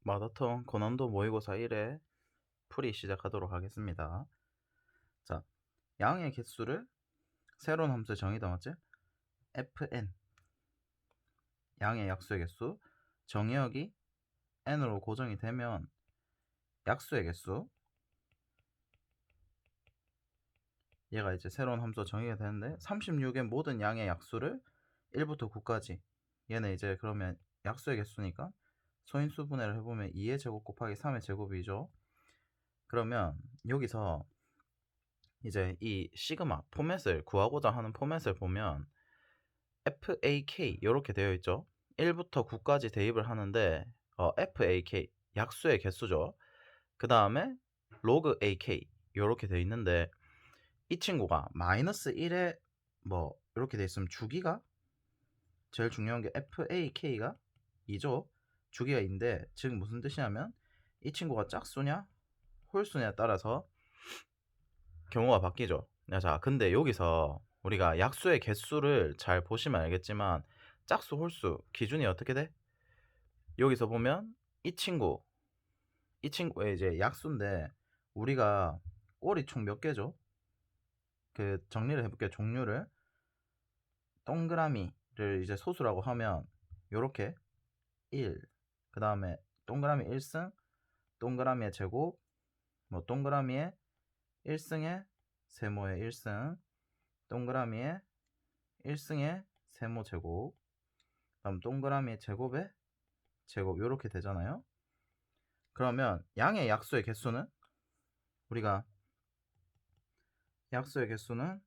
마더턴 고난도 모의고사 1회 풀이 시작하도록 하겠습니다. 자, 양의 개수를 새로운 함수에 정의다 맞지? fn 양의 약수의 개수 정의역이 n으로 고정이 되면 약수의 개수 얘가 이제 새로운 함수 정의가 되는데 36의 모든 양의 약수를 1부터 9까지 얘는 이제 그러면 약수의 개수니까 소인수 분해를 해보면 2의 제곱 곱하기 3의 제곱이죠. 그러면 여기서 이제 이 시그마 포맷을 구하고자 하는 포맷을 보면 FAK 이렇게 되어 있죠. 1부터 9까지 대입을 하는데 FAK 약수의 개수죠. 그 다음에 로그 AK 이렇게 되어 있는데 이 친구가 마이너스 1에 뭐 이렇게 되어 있으면 주기가 제일 중요한 게 FAK가 2죠. 주기가 2인데 즉 무슨 뜻이냐면 이 친구가 짝수냐 홀수냐에 따라서 경우가 바뀌죠. 자, 근데 여기서 우리가 약수의 개수를 잘 보시면 알겠지만 짝수, 홀수 기준이 어떻게 돼? 여기서 보면 이 친구의 이제 약수인데 우리가 꼴이 총 몇 개죠? 그 정리를 해볼게요. 종류를 동그라미를 이제 소수라고 하면 요렇게 1, 그 다음에 동그라미 1승, 동그라미의 제곱, 뭐 동그라미의 1승의 세모의 1승, 동그라미의 1승의 세모 제곱, 다음 동그라미의 제곱의 제곱 이렇게 되잖아요. 그러면 양의 약수의 개수는 우리가 약수의 개수는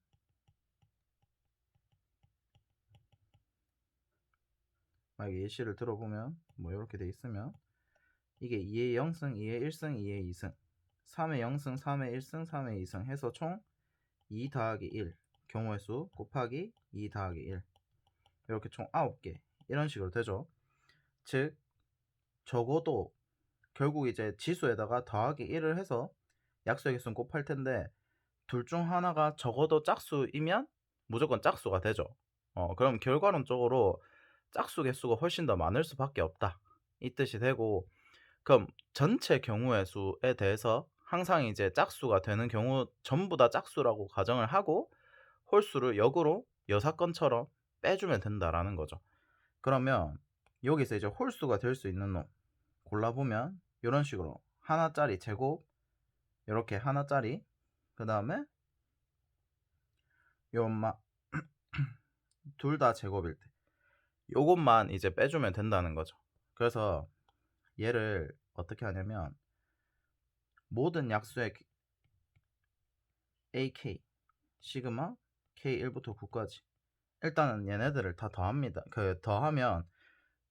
만약에 예시를 들어보면 뭐 이렇게 돼 있으면 이게 2의 0승, 2의 1승, 2의 2승, 3의 0승, 3의 1승, 3의 2승 해서 총 2 더하기 1 경우의 수 곱하기 2 더하기 1 이렇게 총 9개 이런 식으로 되죠. 즉 적어도 결국 이제 지수에다가 더하기 1을 해서 약수의 개수는 곱할 텐데 둘 중 하나가 적어도 짝수이면 무조건 짝수가 되죠. 그럼 결과론적으로 짝수 개수가 훨씬 더 많을 수밖에 없다 이 뜻이 되고, 그럼 전체 경우의 수에 대해서 항상 이제 짝수가 되는 경우 전부 다 짝수라고 가정을 하고 홀수를 역으로 여사건처럼 빼주면 된다라는 거죠. 그러면 여기서 이제 홀수가 될 수 있는 놈 골라보면 이런 식으로 하나짜리 제곱 이렇게 하나짜리, 그 다음에 요 엄마 둘 다 제곱일 때 요것만 이제 빼주면 된다는 거죠. 그래서 얘를 어떻게 하냐면 모든 약수의 AK 시그마 K1부터 9까지 일단은 얘네들을 다 더합니다. 그 더하면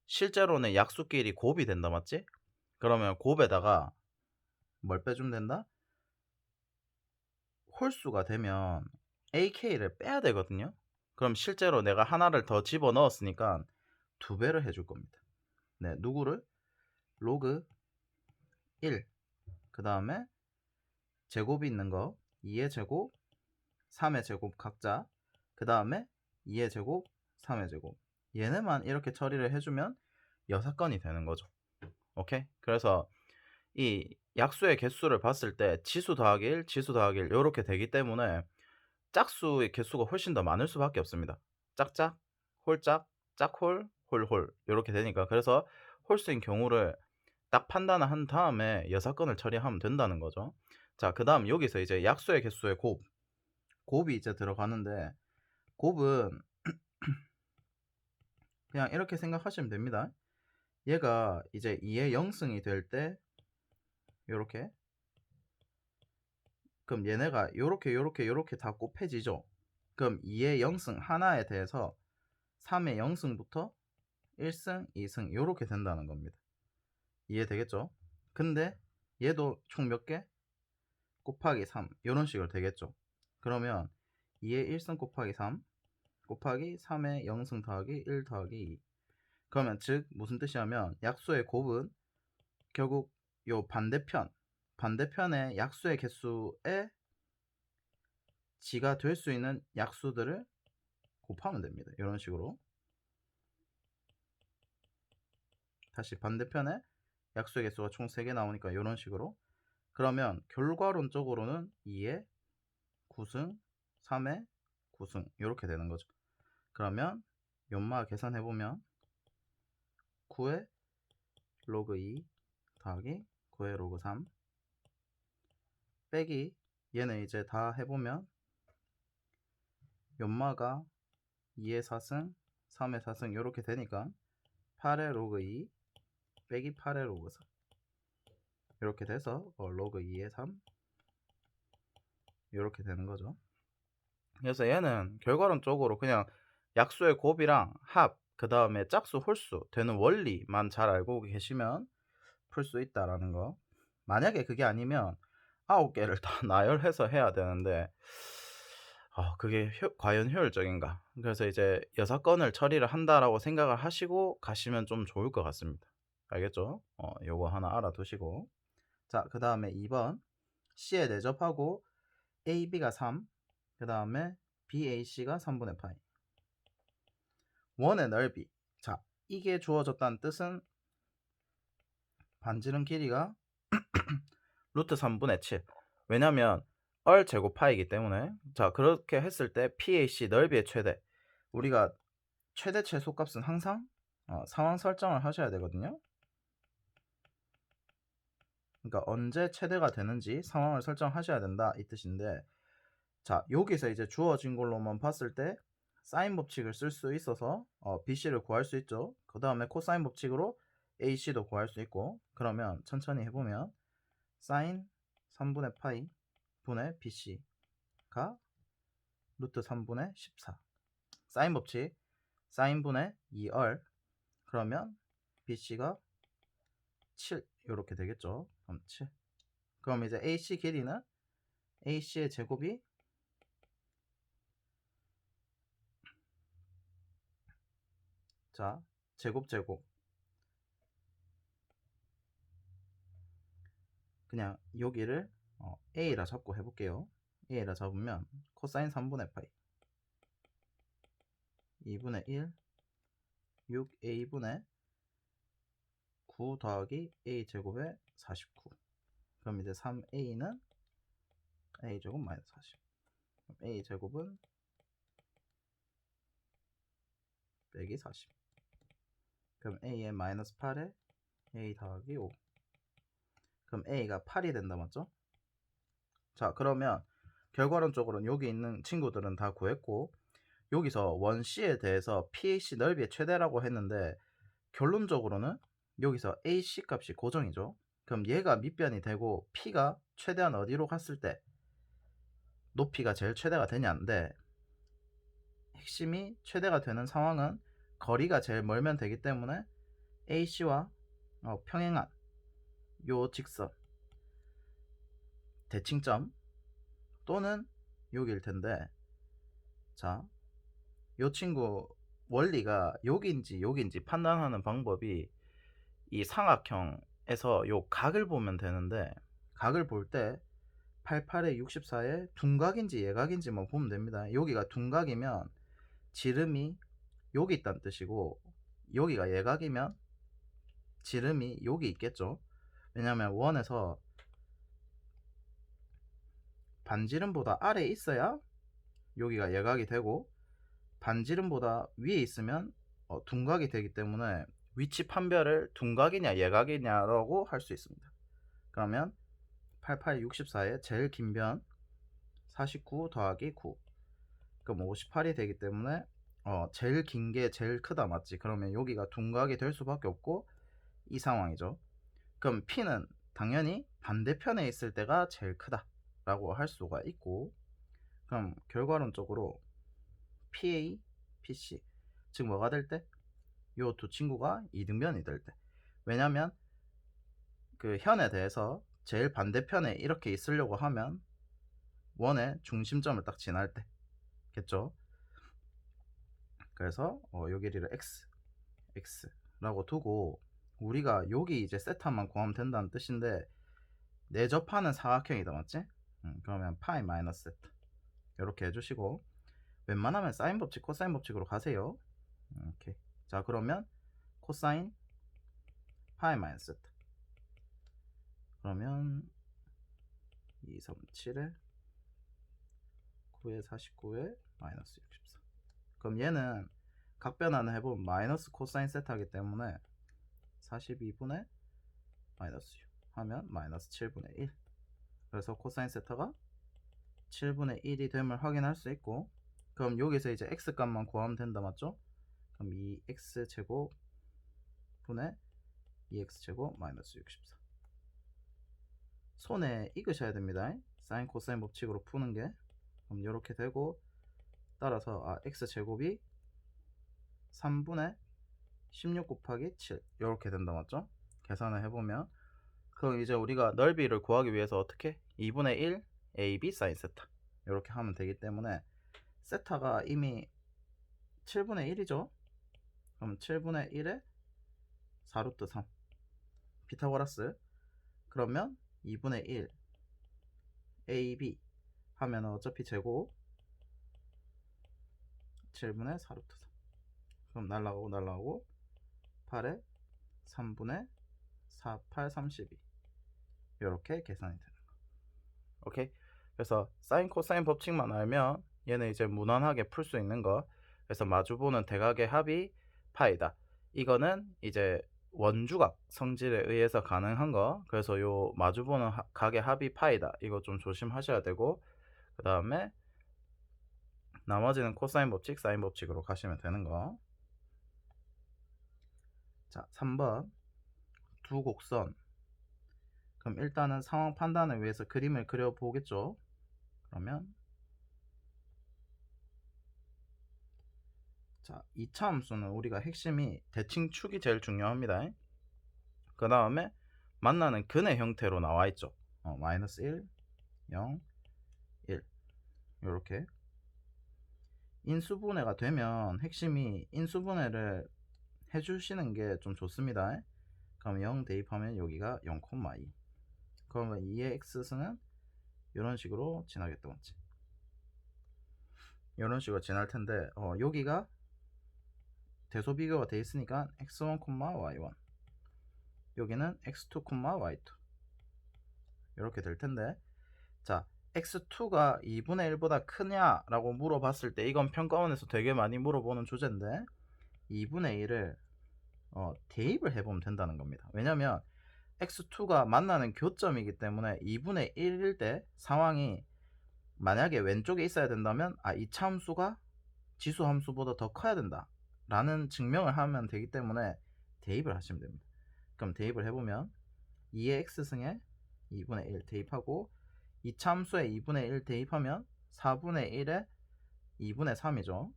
실제로는 약수끼리 곱이 된다 맞지? 그러면 곱에다가 뭘 빼주면 된다? 홀수가 되면 AK를 빼야 되거든요. 그럼 실제로 내가 하나를 더 집어 넣었으니까 2배를 해줄 겁니다. 네, 누구를? 로그 1, 그 다음에 제곱이 있는 거 2의 제곱, 3의 제곱 각자, 그 다음에 2의 제곱, 3의 제곱 얘네만 이렇게 처리를 해주면 6건이 되는 거죠. 오케이? 그래서 이 약수의 개수를 봤을 때 지수 더하기 1, 지수 더하기 1 이렇게 되기 때문에 짝수의 개수가 훨씬 더 많을 수밖에 없습니다. 짝짝, 홀짝, 짝홀, 홀홀 이렇게 되니까 그래서 홀수인 경우를 딱 판단을 한 다음에 6건을 처리하면 된다는 거죠. 자, 그 다음 여기서 이제 약수의 개수의 곱이 이제 들어가는데 곱은 그냥 이렇게 생각하시면 됩니다. 얘가 이제 2의 0승이 될 때 요렇게, 그럼 얘네가 요렇게 다 곱해지죠. 그럼 2의 0승 하나에 대해서 3의 0승부터 1승, 2승 요렇게 된다는 겁니다. 이해되겠죠? 근데 얘도 총 몇 개? 곱하기 3 이런 식으로 되겠죠. 그러면 2의 1승 곱하기 3 곱하기 3의 0승 더하기 1 더하기 2. 그러면 즉 무슨 뜻이냐면 약수의 곱은 결국 요 반대편의 약수의 개수에 지가 될 수 있는 약수들을 곱하면 됩니다. 이런 식으로 다시 반대편에 약수의 개수가 총 3개 나오니까 이런 식으로. 그러면 결과론적으로는 2의 9승, 3의 9승 이렇게 되는 거죠. 그러면 연마 계산해보면 9의 로그 2 더하기 9의 로그 3 빼기 얘는 이제 다 해보면 연마가 2의 4승, 3의 4승 이렇게 되니까 8의 로그 2 빼기 8의 로그 4 이렇게 돼서 로그 2의 3 이렇게 되는 거죠. 그래서 얘는 결과론적으로 그냥 약수의 곱이랑 합, 그 다음에 짝수, 홀수 되는 원리만 잘 알고 계시면 풀 수 있다라는 거. 만약에 그게 아니면 9개를 다 나열해서 해야 되는데 그게 과연 효율적인가? 그래서 이제 6건을 처리를 한다라고 생각을 하시고 가시면 좀 좋을 것 같습니다. 알겠죠? 요거 하나 알아두시고. 자, 그 다음에 2번 C에 내접하고 AB가 3, 그 다음에 BAC가 3분의 파이. 원의 넓이. 자, 이게 주어졌다는 뜻은 반지름 길이가 루트 3분의 7. 왜냐면 얼 제곱 파이기 때문에. 자, 그렇게 했을 때 PAC 넓이의 최대. 우리가 최대 최소값은 항상 상황 설정을 하셔야 되거든요. 그러니까 언제 최대가 되는지 상황을 설정하셔야 된다 이 뜻인데, 자, 여기서 이제 주어진 걸로만 봤을 때 사인 법칙을 쓸 수 있어서 BC를 구할 수 있죠. 그 다음에 코사인 법칙으로 AC도 구할 수 있고. 그러면 천천히 해보면 사인 3분의 파이 분의 BC가 루트 3분의 14. 사인 법칙 사인분의 2얼. 그러면 BC가 7 이렇게 되겠죠. 그럼 7. 그럼 이제 AC 길이는 AC의 제곱이 자 제곱 그냥 여기를 A라 잡고 해볼게요. A라 잡으면 코사인 3분의 파이 2분의 1 6A분의 9 더하기 A제곱에 49. 그럼 이제 3A는 A제곱 마이너스 40. 그럼 A제곱은 빼기 40. 그럼 A의 마이너스 8에 A 더하기 5. 그럼 A가 8이 된다 맞죠? 자, 그러면 결과론적으로는 여기 있는 친구들은 다 구했고, 여기서 원 C에 대해서 PAC 넓이의 최대라고 했는데 결론적으로는 여기서 AC 값이 고정이죠. 그럼 얘가 밑변이 되고 P가 최대한 어디로 갔을 때 높이가 제일 최대가 되냐인데, 핵심이 최대가 되는 상황은 거리가 제일 멀면 되기 때문에 AC와 평행한 요 직선 대칭점 또는 여기일 텐데, 자, 요 친구 원리가 여기인지 판단하는 방법이 이 삼각형에서 요 각을 보면 되는데, 각을 볼 때 88에 64에 둔각인지 예각인지만 보면 됩니다. 여기가 둔각이면 지름이 여기 있다는 뜻이고, 여기가 예각이면 지름이 여기 있겠죠. 왜냐면 원에서 반지름보다 아래에 있어야 여기가 예각이 되고, 반지름보다 위에 있으면 둔각이 되기 때문에 위치 판별을 둔각이냐 예각이냐라고 할 수 있습니다. 그러면 88, 64의 제일 긴 변 49 더하기 9. 그럼 58이 되기 때문에 제일 긴 게 제일 크다 맞지? 그러면 여기가 둔각이 될 수밖에 없고 이 상황이죠. 그럼 P는 당연히 반대편에 있을 때가 제일 크다 라고 할 수가 있고, 그럼 결과론적으로 PA, PC 즉 뭐가 될 때? 요 두 친구가 이등변이 될 때. 왜냐면 그 현에 대해서 제일 반대편에 이렇게 있으려고 하면 원의 중심점을 딱 지날 때 겠죠. 그래서 요 길이를 x라고 두고 우리가 여기 이제 세타만 구하면 된다는 뜻인데, 내접하는 사각형이다 맞지? 그러면 파이 마이너스 세타 이렇게 해주시고, 웬만하면 사인 법칙 코사인 법칙으로 가세요. 오케이. 자, 그러면 코사인 파이 마이너스 세타 그러면 237에 9에 49에 마이너스 64. 그럼 얘는 각 변환을 해보면 마이너스 코사인 세타이기 때문에 42분의 마이너스 6 하면 마이너스 7분의 1. 그래서 코사인 세타가 7분의 1이 됨을 확인할 수 있고, 그럼 여기서 이제 x 값만 구하면 된다, 맞죠? 그럼 2x제곱 분의 2x제곱 마이너스 64. 손에 익으셔야 됩니다. 사인 코사인 법칙으로 푸는 게. 그럼 이렇게 되고, 따라서 x제곱이 3분의 16 곱하기 7 이렇게 된다, 맞죠? 계산을 해보면, 그럼 이제 우리가 넓이를 구하기 위해서 어떻게? 2분의 1 ab 사인 세타 이렇게 하면 되기 때문에 세타가 이미 7분의 1이죠. 그럼 7분의 1에 4루트 3 피타고라스. 그러면 2분의 1 ab 하면 어차피 제곱 7분의 4루트 3. 그럼 날라가고 8에 3분의 4, 8, 32 이렇게 계산이 되는 거. 오케이. 그래서 사인 코사인 법칙만 알면 얘는 이제 무난하게 풀 수 있는 거. 그래서 마주보는 대각의 합이 파이다. 이거는 이제 원주각 성질에 의해서 가능한 거. 그래서 요 마주보는 각의 합이 파이다. 이거 좀 조심하셔야 되고, 그 다음에 나머지는 코사인 법칙, 사인 법칙으로 가시면 되는 거. 자, 3번 두 곡선. 그럼 일단은 상황 판단을 위해서 그림을 그려보겠죠. 그러면 자, 2차 함수는 우리가 핵심이 대칭축이 제일 중요합니다. 그 다음에 만나는 근의 형태로 나와 있죠. 마이너스 1, 0, 1 이렇게 인수분해가 되면 핵심이 인수분해를 해주시는 게 좀 좋습니다. 그럼 0 대입하면 여기가 0,2. 그러면 2의 x승은 이런 식으로 지나겠다, 맞지? 이런 식으로 지날 텐데 여기가 대소 비교가 돼 있으니까 x1, y1 여기는 x2, y2 이렇게 될 텐데, 자, x2가 2분의 1보다 크냐라고 물어봤을 때 이건 평가원에서 되게 많이 물어보는 주제인데 2분의 1을 대입을 해보면 된다는 겁니다. 왜냐면 x2가 만나는 교점이기 때문에 2분의 1일 때 상황이 만약에 왼쪽에 있어야 된다면 이 차함수가 지수함수보다 더 커야 된다 라는 증명을 하면 되기 때문에 대입을 하시면 됩니다. 그럼 대입을 해보면 2의 x승에 2분의 1 대입하고 2차 함수에 2분의 1 대입하면 4분의 1에 2분의 3이죠.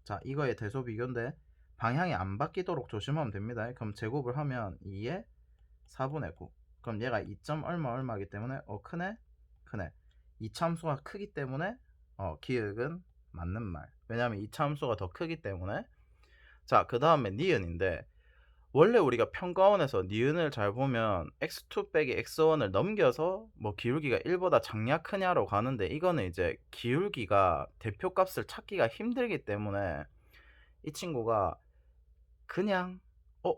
자, 이거의 대소 비교인데 방향이 안 바뀌도록 조심하면 됩니다. 그럼 제곱을 하면 2에 4분의 9. 그럼 얘가 2. 얼마이기 때문에 크네. 2차 함수가 크기 때문에 기역은 맞는 말. 왜냐하면 2차 함수가 더 크기 때문에. 자, 그 다음에 니은인데 원래 우리가 평가원에서 니은을 잘 보면 x2 빼기 x1을 넘겨서 뭐 기울기가 1보다 작냐 크냐로 가는데 이거는 이제 기울기가 대표값을 찾기가 힘들기 때문에 이 친구가 그냥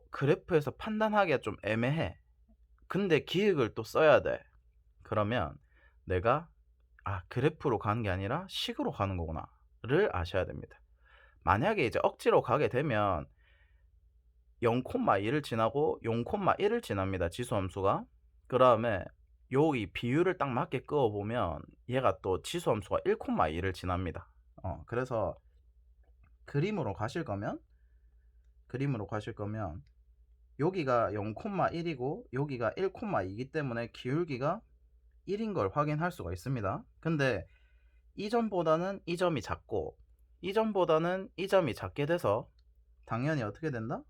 그래프에서 판단하기가 좀 애매해. 근데 기획을 또 써야 돼. 그러면 내가 그래프로 가는 게 아니라 식으로 가는 거구나 를 아셔야 됩니다. 만약에 이제 억지로 가게 되면 0,2를 지나고 0,1을 지납니다. 지수함수가. 그 다음에 여기 비율을 딱 맞게 그어보면 얘가 또 지수함수가 1,2를 지납니다. 그래서 그림으로 가실 거면 여기가 0,1이고 여기가 1,2이기 때문에 기울기가 1인 걸 확인할 수가 있습니다. 근데 이점보다는 이 점이 작고 이점보다는 이 점이 작게 돼서 당연히 어떻게 된다?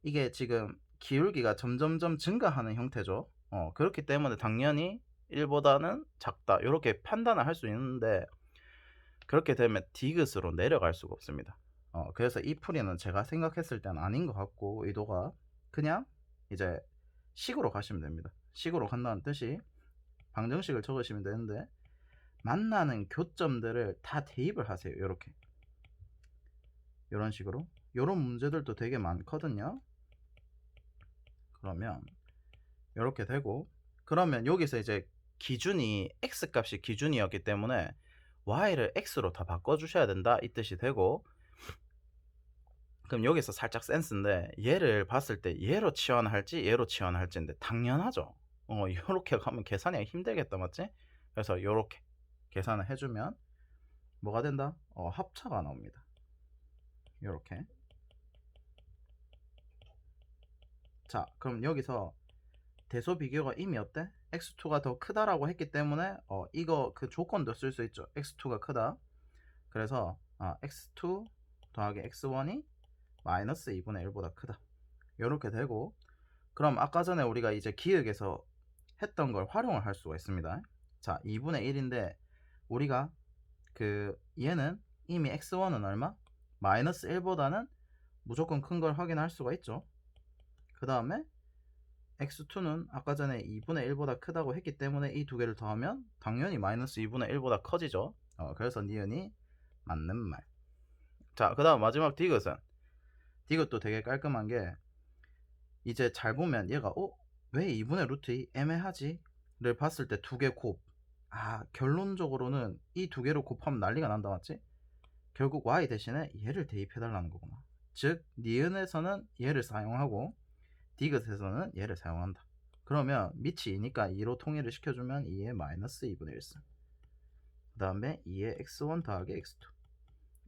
이게 지금 기울기가 점점점 증가하는 형태죠. 그렇기 때문에 당연히 1보다는 작다 이렇게 판단을 할 수 있는데 그렇게 되면 디귿으로 내려갈 수가 없습니다. 그래서 이 풀이는 제가 생각했을 때는 아닌 것 같고 의도가 그냥 이제 식으로 가시면 됩니다. 식으로 간다는 뜻이 방정식을 적으시면 되는데 만나는 교점들을 다 대입을 하세요. 이렇게 이런 식으로 이런 문제들도 되게 많거든요. 그러면 요렇게 되고, 그러면 여기서 이제 기준이 x 값이 기준이었기 때문에 y를 x로 다 바꿔 주셔야 된다 이 뜻이 되고, 그럼 여기서 살짝 센스인데, 얘를 봤을 때 얘로 치환할지 얘로 치환할지인데 당연하죠. 요렇게 가면 계산이 힘들겠다, 맞지? 그래서 요렇게 계산을 해주면 뭐가 된다? 합차가 나옵니다. 요렇게. 자, 그럼 여기서 대소 비교가 이미 어때? x2가 더 크다라고 했기 때문에 이거 그 조건도 쓸 수 있죠. x2가 크다. 그래서 x2 더하기 x1이 마이너스 2분의 1보다 크다. 요렇게 되고, 그럼 아까 전에 우리가 이제 기억에서 했던 걸 활용을 할 수가 있습니다. 자, 2분의 1인데 우리가 얘는 이미 x1은 얼마? 마이너스 1보다는 무조건 큰 걸 확인할 수가 있죠. 그 다음에 x2는 아까 전에 2분의 1보다 크다고 했기 때문에 이 두 개를 더하면 당연히 마이너스 2분의 1보다 커지죠. 그래서 니은이 맞는 말. 자, 그 다음 마지막 디귿은, 디귿도 되게 깔끔한 게, 이제 잘 보면 얘가 왜 2분의 루트 2 애매하지? 를 봤을 때 두 개 곱. 결론적으로는 이 두 개로 곱하면 난리가 난다, 맞지? 결국 y 대신에 얘를 대입해 달라는 거구나. 즉 니은에서는 얘를 사용하고 디귿에서는 얘를 사용한다. 그러면 밑이 2니까 2로 통일을 시켜주면 2의 마이너스 2분의 1승, 그 다음에 2의 x1 더하기 x2.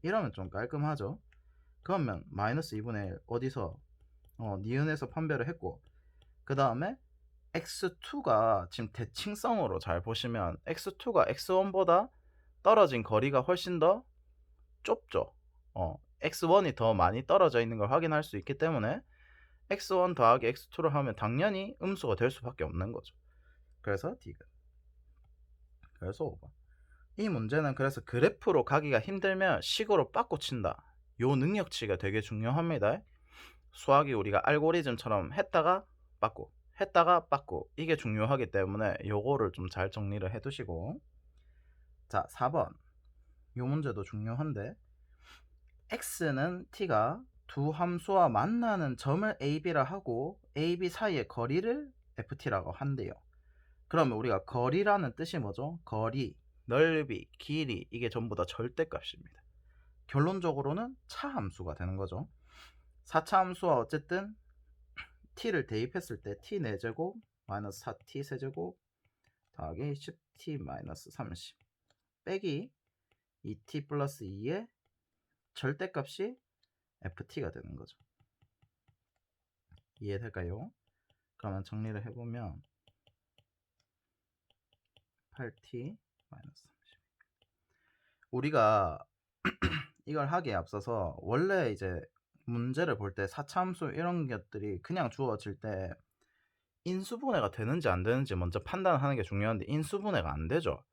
이러면 좀 깔끔하죠. 그러면 마이너스 2분의 1 어디서 니은에서 판별을 했고, 그 다음에 x2가 지금 대칭성으로 잘 보시면 x2가 x1보다 떨어진 거리가 훨씬 더 좁죠. x1이 더 많이 떨어져 있는 걸 확인할 수 있기 때문에 x1 더하기 x2를 하면 당연히 음수가 될 수밖에 없는 거죠. 그래서 디귿. 그래서 5번. 이 문제는 그래서 그래프로 가기가 힘들면 식으로 바꿔친다. 요 능력치가 되게 중요합니다. 수학이 우리가 알고리즘처럼 했다가 바꾸, 했다가 바꾸, 이게 중요하기 때문에 요거를 좀 잘 정리를 해 두시고. 자, 4번. 요 문제도 중요한데, x는 t가 두 함수와 만나는 점을 ab라 하고 ab 사이의 거리를 ft라고 한대요. 그러면 우리가 거리라는 뜻이 뭐죠? 거리, 넓이, 길이, 이게 전부 다 절대값입니다. 결론적으로는 차함수가 되는 거죠. 4차 함수와 어쨌든 t를 대입했을 때 t 4제곱 마이너스 4t 세제곱 더하기 10t 마이너스 30 빼기 2t 플러스 2의 절대값이 ft가 되는 거죠. 이해될까요? 그러면 정리를 해보면 8t 마이너스 30. 우리가 이걸 하기에 앞서서 원래 이제 문제를 볼 때 4차 함수 이런 것들이 그냥 주어질 때 인수분해가 되는지 안 되는지 먼저 판단하는 게 중요한데 인수분해가 안 되죠.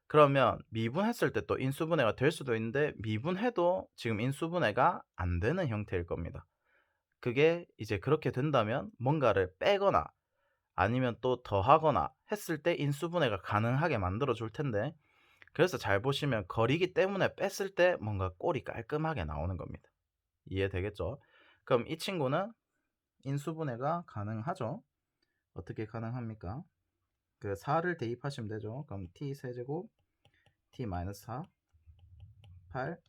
그러면 미분했을 때 또 인수분해가 될 수도 있는데 미분해도 지금 인수분해가 안 되는 형태일 겁니다. 그게 이제 그렇게 된다면 뭔가를 빼거나 아니면 또 더하거나 했을 때 인수분해가 가능하게 만들어 줄 텐데, 그래서 잘 보시면 거리기 때문에 뺐을 때 뭔가 꼴이 깔끔하게 나오는 겁니다. 이해되겠죠? 그럼 이 친구는 인수분해가 가능하죠? 어떻게 가능합니까? 4를 대입하시면 되죠. 그럼 t 세제곱 t 마이너스 4 8.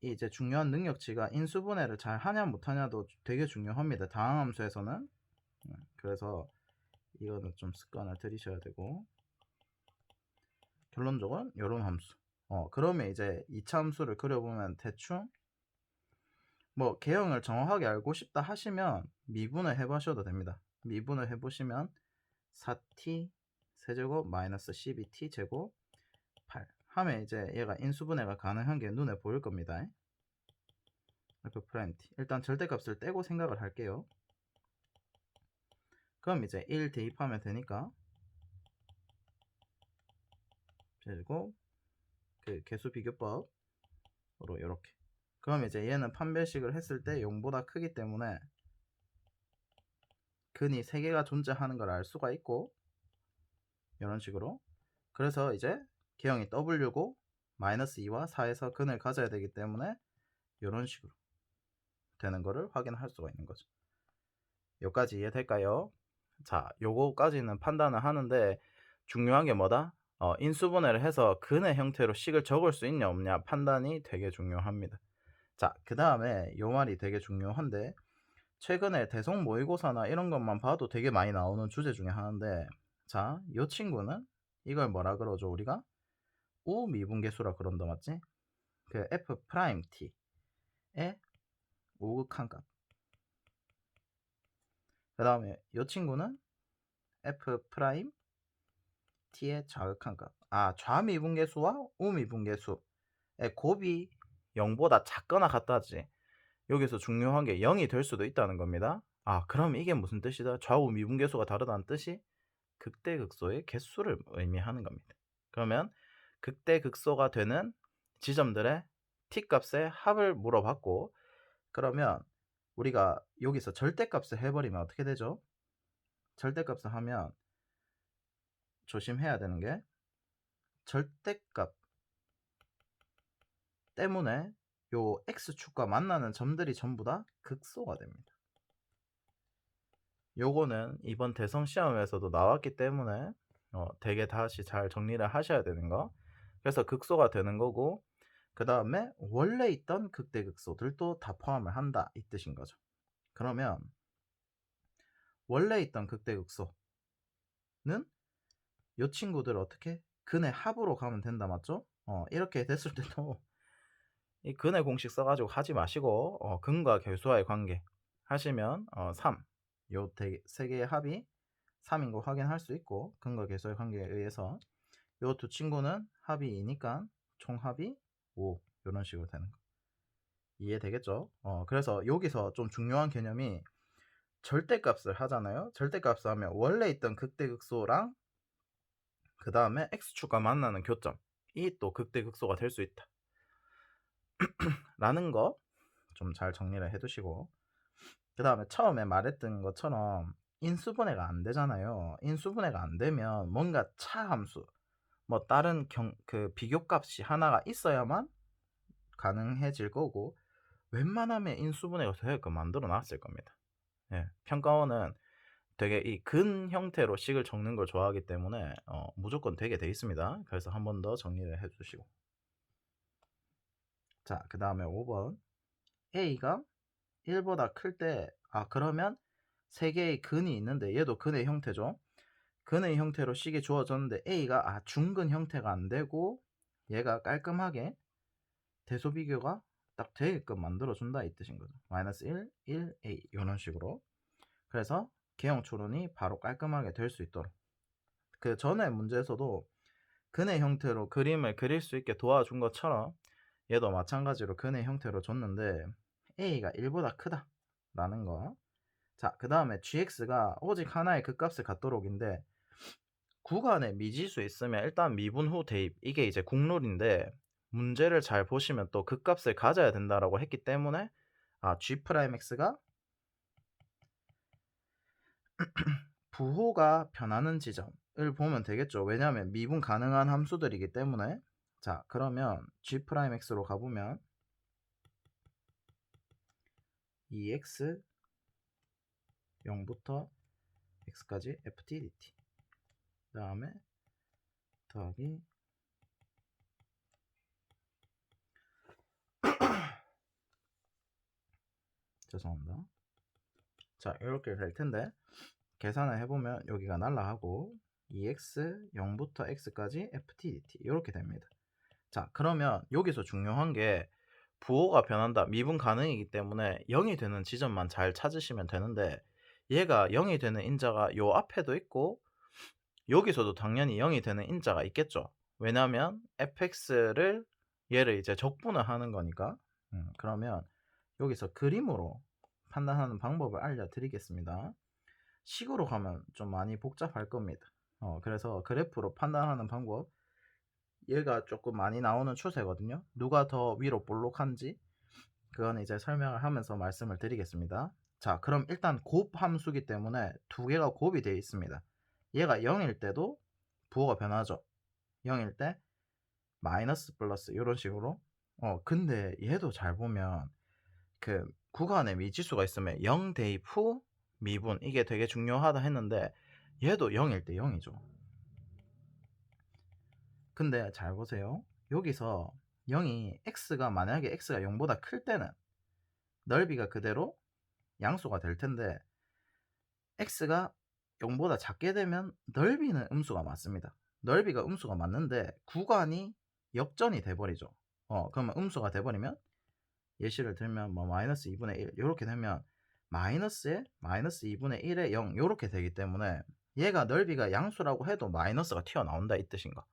이제 중요한 능력치가 인수분해를 잘 하냐 못하냐도 되게 중요합니다. 다항함수에서는. 그래서 이거는 좀 습관을 들이셔야 되고, 결론적으로 이런 함수. 그러면 이제 2차 함수를 그려보면 대충 뭐 개형을 정확하게 알고 싶다 하시면 미분을 해보셔도 됩니다. 미분을 해보시면 4t 세제곱 마이너스 12t 제곱 8 하면 이제 얘가 인수분해가 가능한 게 눈에 보일 겁니다. f'(t) 일단 절대값을 떼고 생각을 할게요. 그럼 이제 1 대입하면 되니까, 그리고 그 개수 비교법으로 이렇게. 그럼 이제 얘는 판별식을 했을 때 0보다 크기 때문에 근이 3개가 존재하는 걸 알 수가 있고, 이런 식으로. 그래서 이제 개형이 w고 마이너스 2와 4에서 근을 가져야 되기 때문에 이런 식으로 되는 거를 확인할 수가 있는 거죠. 여기까지 이해될까요? 자, 요거까지는 판단을 하는데 중요한 게 뭐다? 인수분해를 해서 근의 형태로 식을 적을 수 있냐 없냐 판단이 되게 중요합니다. 자, 그 다음에 요 말이 되게 중요한데 최근에 대성 모의고사나 이런 것만 봐도 되게 많이 나오는 주제 중에 하나인데, 자, 요 친구는 이걸 뭐라 그러죠? 우리가 우미분계수라 그런다, 맞지? 그 f 프라임 t의 우극한 값. 그 다음에 요 친구는 f 프라임 t의 좌극한 값. 아, 좌미분계수와 우미분계수의 곱이 0보다 작거나 같다지. 여기서 중요한 게 0이 될 수도 있다는 겁니다. 아, 그럼 이게 무슨 뜻이다? 좌우 미분계수가 다르다는 뜻이 극대극소의 개수를 의미하는 겁니다. 그러면 극대극소가 되는 지점들의 t값의 합을 물어봤고, 그러면 우리가 여기서 절대값을 해버리면 어떻게 되죠? 절대값을 하면 조심해야 되는 게 절대값 때문에 요 x축과 만나는 점들이 전부 다 극소가 됩니다. 요거는 이번 대성 시험에서도 나왔기 때문에 되게 다시 잘 정리를 하셔야 되는 거. 그래서 극소가 되는 거고, 그 다음에 원래 있던 극대극소들도 다 포함을 한다 이 뜻인 거죠. 그러면 원래 있던 극대극소는 요 친구들 어떻게 근의 합으로 가면 된다, 맞죠? 이렇게 됐을 때도 이 근의 공식 써가지고 하지 마시고 근과 결수와의 관계 하시면 3, 요 세 개의 합이 3인 거 확인할 수 있고, 근과 결수의 관계에 의해서 요 두 친구는 합이 2니까 총합이 5, 이런 식으로 되는 거 이해되겠죠? 그래서 여기서 좀 중요한 개념이 절대값을 하잖아요. 절대값을 하면 원래 있던 극대극소랑 그 다음에 x축과 만나는 교점, 이 또 극대극소가 될 수 있다 라는 거 좀 잘 정리를 해두시고, 그 다음에 처음에 말했던 것처럼 인수분해가 안 되잖아요. 인수분해가 안 되면 뭔가 차함수, 뭐 다른 그 비교값이 하나가 있어야만 가능해질 거고, 웬만하면 인수분해가 되게끔 만들어 놨을 겁니다. 예, 평가원은 되게 이 근 형태로 식을 적는 걸 좋아하기 때문에 무조건 되게 돼 있습니다. 그래서 한 번 더 정리를 해주시고, 자, 그 다음에 5번 a가 1보다 클 때, 그러면 세 개의 근이 있는데 얘도 근의 형태죠. 근의 형태로 식이 주어졌는데 a가 중근 형태가 안 되고 얘가 깔끔하게 대소 비교가 딱 되게끔 만들어준다 이 뜻인 거죠. 마이너스 1, 1a 이런 식으로. 그래서 개형 초론이 바로 깔끔하게 될 수 있도록, 그 전에 문제에서도 근의 형태로 그림을 그릴 수 있게 도와준 것처럼 얘도 마찬가지로 근의 형태로 줬는데 a가 1보다 크다 라는 거. 자, 그 다음에 gx가 오직 하나의 극값을 갖도록인데 구간에 미지수 있으면 일단 미분 후 대입, 이게 이제 국룰인데 문제를 잘 보시면 또 극값을 가져야 된다라고 했기 때문에 g'x가 부호가 변하는 지점을 보면 되겠죠. 왜냐하면 미분 가능한 함수들이기 때문에. 자, 그러면 g'x로 가보면 2x 0부터 x까지 ft dt, 그 다음에 더하기 죄송합니다. 자, 이렇게 될 텐데 계산을 해보면 여기가 날라가고 2x 0부터 x까지 ft dt 이렇게 됩니다. 자, 그러면 여기서 중요한 게 부호가 변한다, 미분 가능이기 때문에 0이 되는 지점만 잘 찾으시면 되는데, 얘가 0이 되는 인자가 요 앞에도 있고 여기서도 당연히 0이 되는 인자가 있겠죠. 왜냐하면 fx를 얘를 이제 적분을 하는 거니까. 그러면 여기서 그림으로 판단하는 방법을 알려드리겠습니다. 식으로 가면 좀 많이 복잡할 겁니다. 그래서 그래프로 판단하는 방법, 얘가 조금 많이 나오는 추세거든요. 누가 더 위로 볼록한지 그건 이제 설명을 하면서 말씀을 드리겠습니다. 자, 그럼 일단 곱 함수기 때문에 두 개가 곱이 되어 있습니다. 얘가 0일 때도 부호가 변하죠. 0일 때 마이너스 플러스 이런 식으로. 근데 얘도 잘 보면 그 구간에 미지수가 있으면 0 대입 후 미분 이게 되게 중요하다 했는데 얘도 0일 때 0이죠. 근데 잘 보세요. 여기서 0이 x가 만약에 x가 0보다 클 때는 넓이가 그대로 양수가 될 텐데 x가 0보다 작게 되면 넓이는 음수가 맞습니다. 넓이가 음수가 맞는데 구간이 역전이 돼버리죠. 그러면 음수가 돼버리면 예시를 들면 뭐 마이너스 2분의 1 이렇게 되면 마이너스에 마이너스 2분의 1에 0 이렇게 되기 때문에 얘가 넓이가 양수라고 해도 마이너스가 튀어나온다 이 뜻인가.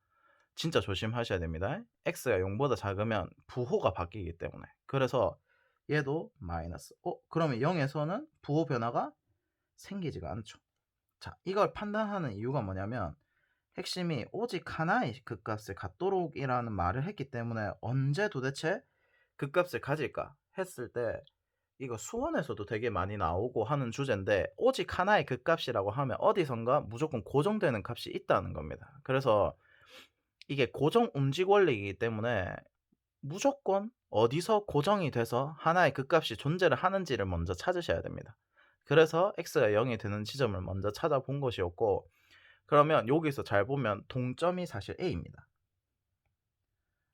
진짜 조심하셔야 됩니다. x가 0보다 작으면 부호가 바뀌기 때문에. 그래서 얘도 마이너스. 그러면 0에서는 부호 변화가 생기지가 않죠. 자, 이걸 판단하는 이유가 뭐냐면 핵심이 오직 하나의 극값을 갖도록 이라는 말을 했기 때문에 언제 도대체 극값을 가질까 했을 때 이거 수원에서도 되게 많이 나오고 하는 주제인데 오직 하나의 극값이라고 하면 어디선가 무조건 고정되는 값이 있다는 겁니다. 그래서 이게 고정 움직 원리이기 때문에 무조건 어디서 고정이 돼서 하나의 극값이 존재를 하는지를 먼저 찾으셔야 됩니다. 그래서 x가 0이 되는 지점을 먼저 찾아본 것이었고 그러면 여기서 잘 보면 동점이 사실 a입니다.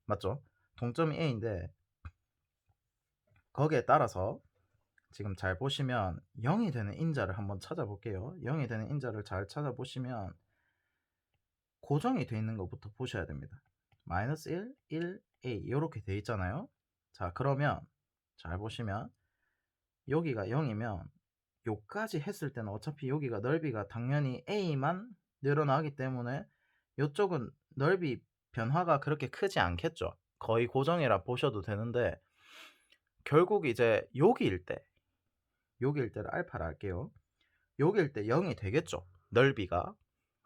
맞죠? 동점이 a인데 거기에 따라서 지금 잘 보시면 0이 되는 인자를 한번 찾아볼게요. 0이 되는 인자를 잘 찾아보시면 고정이 되어 있는 것부터 보셔야 됩니다. 마이너스 1, 1, a 이렇게 되어 있잖아요. 자, 그러면 잘 보시면 여기가 0이면 요까지 했을 때는 어차피 여기가 넓이가 당연히 a만 늘어나기 때문에 이쪽은 넓이 변화가 그렇게 크지 않겠죠. 거의 고정이라 보셔도 되는데 결국 이제 여기일 때를 알파라 할게요. 여기일 때 0이 되겠죠. 넓이가.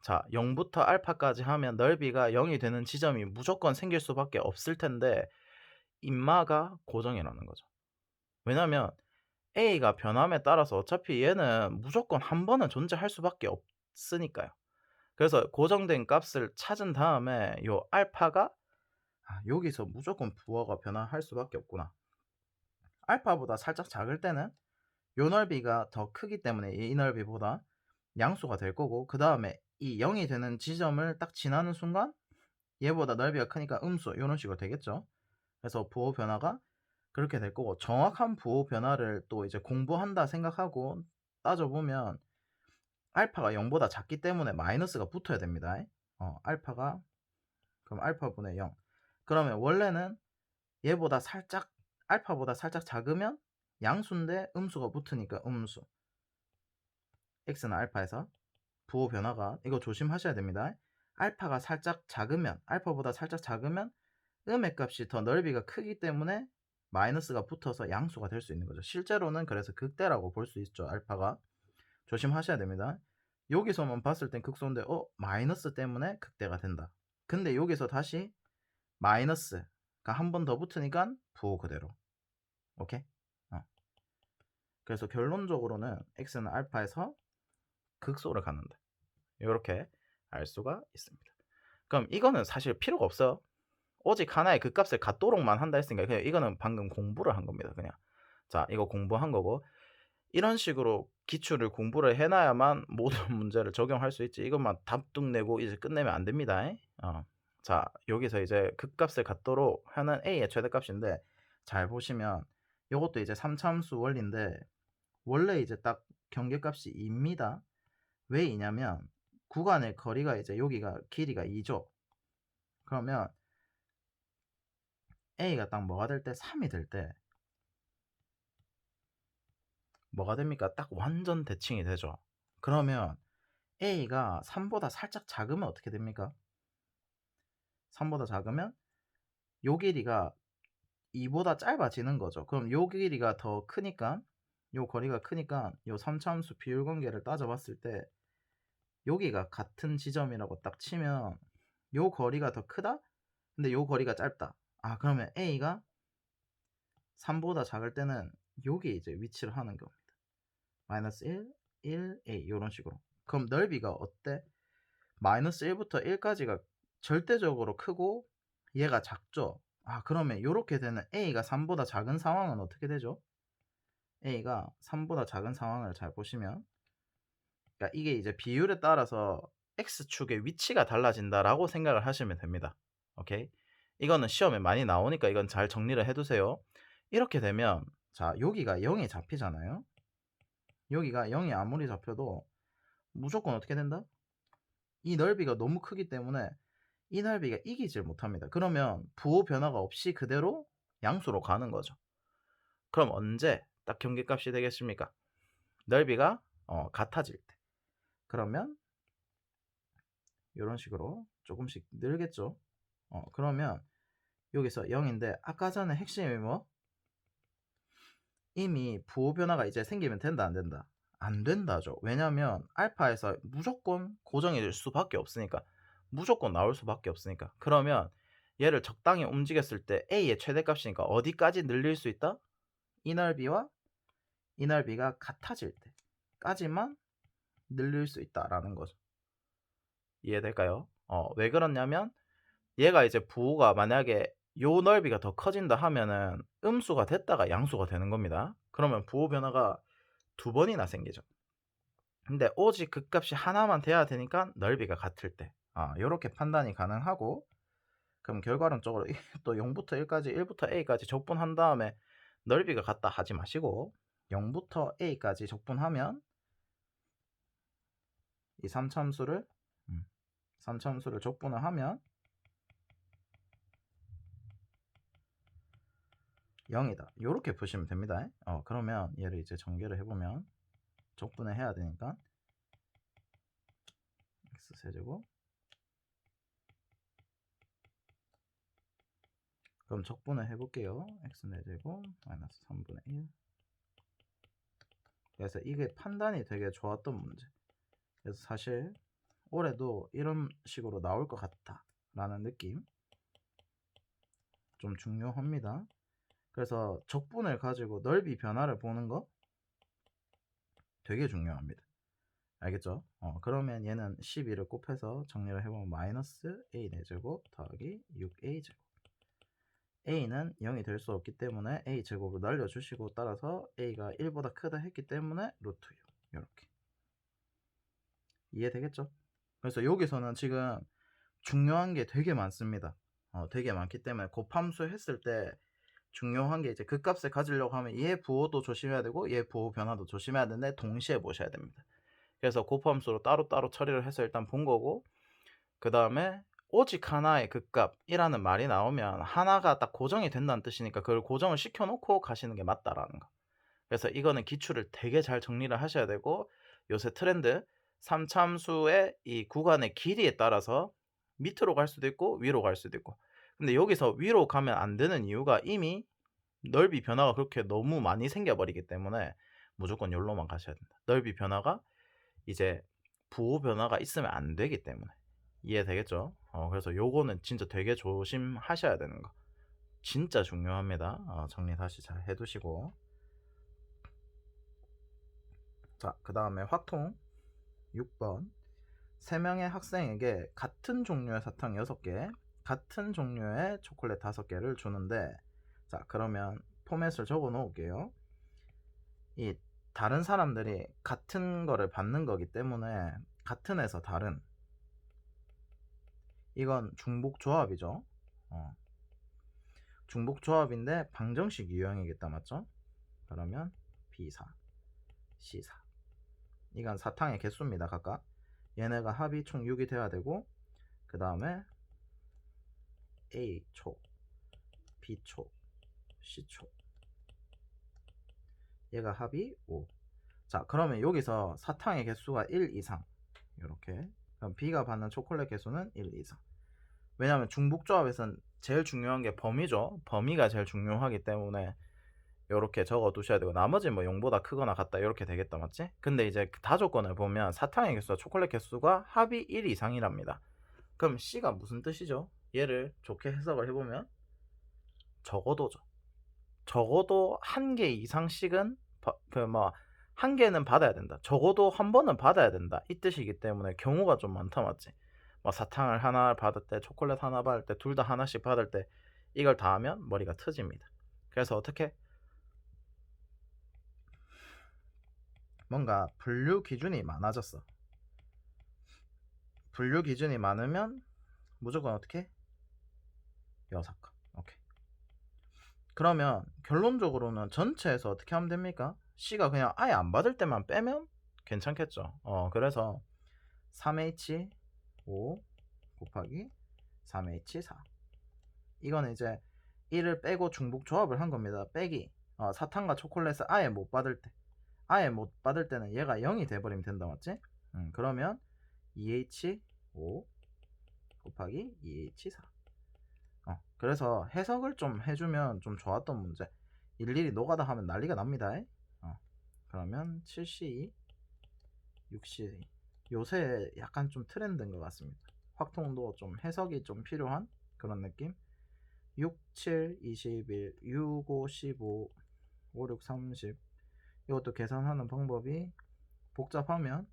자, 0부터 알파까지 하면 넓이가 0이 되는 지점이 무조건 생길 수밖에 없을 텐데 인마가 고정이라는 거죠. 왜냐면 a가 변함에 따라서 어차피 얘는 무조건 한 번은 존재할 수밖에 없으니까요. 그래서 고정된 값을 찾은 다음에 요 알파가 여기서 무조건 부호가 변화할 수밖에 없구나. 알파보다 살짝 작을 때는 요 넓이가 더 크기 때문에 이 넓이보다 양수가 될 거고 그 다음에 이 0이 되는 지점을 딱 지나는 순간 얘보다 넓이가 크니까 음수 이런 식으로 되겠죠. 그래서 부호 변화가 그렇게 될 거고 정확한 부호 변화를 또 이제 공부한다 생각하고 따져보면 알파가 0보다 작기 때문에 마이너스가 붙어야 됩니다. 알파가 그럼 알파분의 0 그러면 원래는 얘보다 살짝 알파보다 살짝 작으면 양수인데 음수가 붙으니까 음수 x는 알파에서 부호 변화가 이거 조심하셔야 됩니다. 알파가 살짝 작으면 알파보다 살짝 작으면 음의 값이 더 넓이가 크기 때문에 마이너스가 붙어서 양수가 될 수 있는 거죠. 실제로는 그래서 극대라고 볼 수 있죠. 알파가 조심하셔야 됩니다. 여기서만 봤을 땐 극소인데 마이너스 때문에 극대가 된다. 근데 여기서 다시 마이너스가 한 번 더 붙으니까 부호 그대로. 오케이? 그래서 결론적으로는 x는 알파에서 극소를 갖는다. 이렇게 알 수가 있습니다. 그럼 이거는 사실 필요가 없어요. 오직 하나의 극값을 갖도록만 한다 했으니까 그냥 이거는 방금 공부를 한 겁니다. 그냥 자 이거 공부한 거고 이런 식으로 기출을 공부를 해놔야만 모든 문제를 적용할 수 있지 이것만 답뚝 내고 이제 끝내면 안 됩니다. 자 여기서 이제 극값을 갖도록 하는 a의 최대값인데 잘 보시면 이것도 이제 3차함수 원리인데 원래 이제 딱 경계값이 2입니다. 왜 2냐면 구간의 거리가 이제 여기가 길이가 2죠. 그러면 a가 딱 뭐가 될 때 3이 될 때 뭐가 됩니까? 딱 완전 대칭이 되죠. 그러면 a가 3보다 살짝 작으면 어떻게 됩니까? 3보다 작으면 요 길이가 2보다 짧아지는 거죠. 그럼 요 길이가 더 크니까 요 거리가 크니까 요 3차함수 비율 관계를 따져봤을 때 여기가 같은 지점이라고 딱 치면 요 거리가 더 크다? 근데 요 거리가 짧다. 그러면 a가 3보다 작을 때는 여기 이제 위치를 하는 겁니다. 마이너스 1, 1, a 이런 식으로. 그럼 넓이가 어때? 마이너스 1부터 1까지가 절대적으로 크고 얘가 작죠. 그러면 이렇게 되는 a가 3보다 작은 상황은 어떻게 되죠? a가 3보다 작은 상황을 잘 보시면 그러니까 이게 이제 비율에 따라서 x축의 위치가 달라진다라고 생각을 하시면 됩니다. 오케이? 이거는 시험에 많이 나오니까 이건 잘 정리를 해 두세요. 이렇게 되면 자, 여기가 0이 잡히잖아요. 여기가 0이 아무리 잡혀도 무조건 어떻게 된다? 이 넓이가 너무 크기 때문에 이 넓이가 이기질 못합니다. 그러면 부호 변화가 없이 그대로 양수로 가는 거죠. 그럼 언제 딱 경계값이 되겠습니까? 넓이가 같아질 때. 그러면 이런 식으로 조금씩 늘겠죠. 그러면 여기서 0인데 아까 전에 핵심이 뭐? 이미 부호 변화가 이제 생기면 된다, 안 된다? 안 된다죠. 왜냐면 알파에서 무조건 고정이 될 수밖에 없으니까. 무조건 나올 수밖에 없으니까. 그러면 얘를 적당히 움직였을 때 A의 최대값이니까 어디까지 늘릴 수 있다? 이 넓이와 이 넓이가 같아질 때까지만 늘릴 수 있다라는 거죠. 이해될까요? 왜 그러냐면 얘가 이제 부호가 만약에 요 넓이가 더 커진다 하면은 음수가 됐다가 양수가 되는 겁니다. 그러면 부호 변화가 두 번이나 생기죠. 근데 오직 그 값이 하나만 돼야 되니까 넓이가 같을 때 요렇게 판단이 가능하고, 그럼 결과론적으로 또 0부터 1까지 1부터 A까지 적분한 다음에 넓이가 같다 하지 마시고 0부터 A까지 적분하면 이 3참수를 적분을 하면 0이다. 요렇게 보시면 됩니다. 그러면 얘를 이제 전개를 해보면 적분을 해야 되니까 x세제곱, 그럼 적분을 해볼게요. x4제곱 마이너스 3분의 1. 그래서 이게 판단이 되게 좋았던 문제. 그래서 사실 올해도 이런 식으로 나올 것 같다 라는 느낌 좀 중요합니다. 그래서 적분을 가지고 넓이 변화를 보는 거 되게 중요합니다. 알겠죠? 그러면 얘는 12를 곱해서 정리를 해보면 마이너스 a 4제곱 더하기 6a제곱. a는 0이 될 수 없기 때문에 a제곱을 날려주시고, 따라서 a가 1보다 크다 했기 때문에 루트 6. 이렇게 이해되겠죠? 그래서 여기서는 지금 중요한 게 되게 많습니다. 되게 많기 때문에 곱함수 했을 때 중요한 게 이제 그 값을 가지려고 하면 얘 부호도 조심해야 되고 얘 부호 변화도 조심해야 되는데 동시에 보셔야 됩니다. 그래서 곱함수로 따로따로 처리를 해서 일단 본 거고, 그 다음에 오직 하나의 그 값이라는 말이 나오면 하나가 딱 고정이 된다는 뜻이니까 그걸 고정을 시켜놓고 가시는 게 맞다라는 거. 그래서 이거는 기출을 되게 잘 정리를 하셔야 되고, 요새 트렌드 3참수의 이 구간의 길이에 따라서 밑으로 갈 수도 있고 위로 갈 수도 있고, 근데 여기서 위로 가면 안 되는 이유가 이미 넓이 변화가 그렇게 너무 많이 생겨버리기 때문에 무조건 여기로만 가셔야 된다. 넓이 변화가 이제 부호 변화가 있으면 안 되기 때문에. 이해되겠죠? 그래서 요거는 진짜 되게 조심하셔야 되는 거 진짜 중요합니다. 정리 다시 잘 해두시고, 자, 그 다음에 확통 6번 3명의 학생에게 같은 종류의 사탕 6개, 같은 종류의 초콜릿 5개를 주는데, 자, 그러면 포맷을 적어 놓을게요. 이 다른 사람들이 같은 거를 받는 거기 때문에 같은에서 다른, 이건 중복조합이죠. 중복조합인데 방정식 유형이겠다, 맞죠? 그러면 B4, C4. 이건 사탕의 개수입니다, 각각. 얘네가 합이 총 6이 돼야 되고, 그 다음에 A초, B초, C초, 얘가 합이 5. 자, 그러면 여기서 사탕의 개수가 1 이상, 이렇게. 그럼 B가 받는 초콜릿 개수는 1 이상. 왜냐하면 중복조합에선 제일 중요한 게 범위죠. 범위가 제일 중요하기 때문에 이렇게 적어 두셔야 되고, 나머지 뭐 0보다 크거나 같다 이렇게 되겠다, 맞지? 근데 이제 다조건을 보면 사탕의 개수와 초콜릿 개수가 합이 1 이상이랍니다. 그럼 C가 무슨 뜻이죠? 얘를 좋게 해석을 해보면 적어도죠. 적어도 한 개 이상씩은 한 개는 받아야 된다. 적어도 한 번은 받아야 된다. 이 뜻이기 때문에 경우가 좀 많다, 맞지? 사탕을 하나 받을 때, 초콜릿 하나 받을 때, 둘 다 하나씩 받을 때 이걸 다 하면 머리가 트집니다. 그래서 어떻게? 뭔가 분류 기준이 많아졌어. 분류 기준이 많으면 무조건 어떻게? 여사건. 오케이. 그러면 결론적으로는 전체에서 어떻게 하면 됩니까? C가 그냥 아예 안 받을 때만 빼면 괜찮겠죠. 그래서 3H5 곱하기 3H4. 이거는 이제 1을 빼고 중복 조합을 한 겁니다. 빼기. 사탕과 초콜릿을 아예 못 받을 때. 아예 못 받을 때는 얘가 0이 돼버리면 된다, 맞지? 그러면 2H5 곱하기 2H4. 그래서 해석을 좀 해주면 좀 좋았던 문제. 일일이 노가다 하면 난리가 납니다. 그러면 7C2, 6C2. 요새 약간 좀 트렌드인 것 같습니다. 확통도 좀 해석이 좀 필요한 그런 느낌. 6, 7, 21, 6, 5, 15, 5, 6, 30. 이것도 계산하는 방법이 복잡하면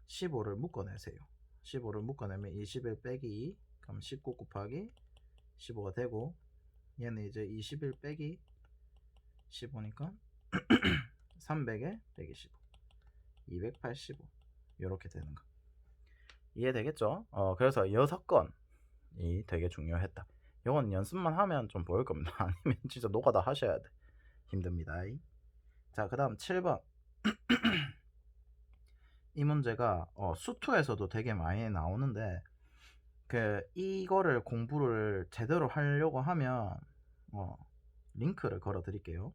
15를 묶어내세요. 15를 묶어내면 21 빼기 2, 그럼 19 곱하기 15가 되고, 얘는 이제 21 빼기 15니까 300에 빼기 15, 285. 이렇게 되는 거 이해되겠죠? 그래서 6건이 되게 중요했다. 이건 연습만 하면 좀 보일 겁니다. 아니면 진짜 노가다 하셔야 돼. 힘듭니다. 자, 그 다음 7번. 이 문제가 수투에서도 되게 많이 나오는데, 이거를 공부를 제대로 하려고 하면 링크를 걸어 드릴게요.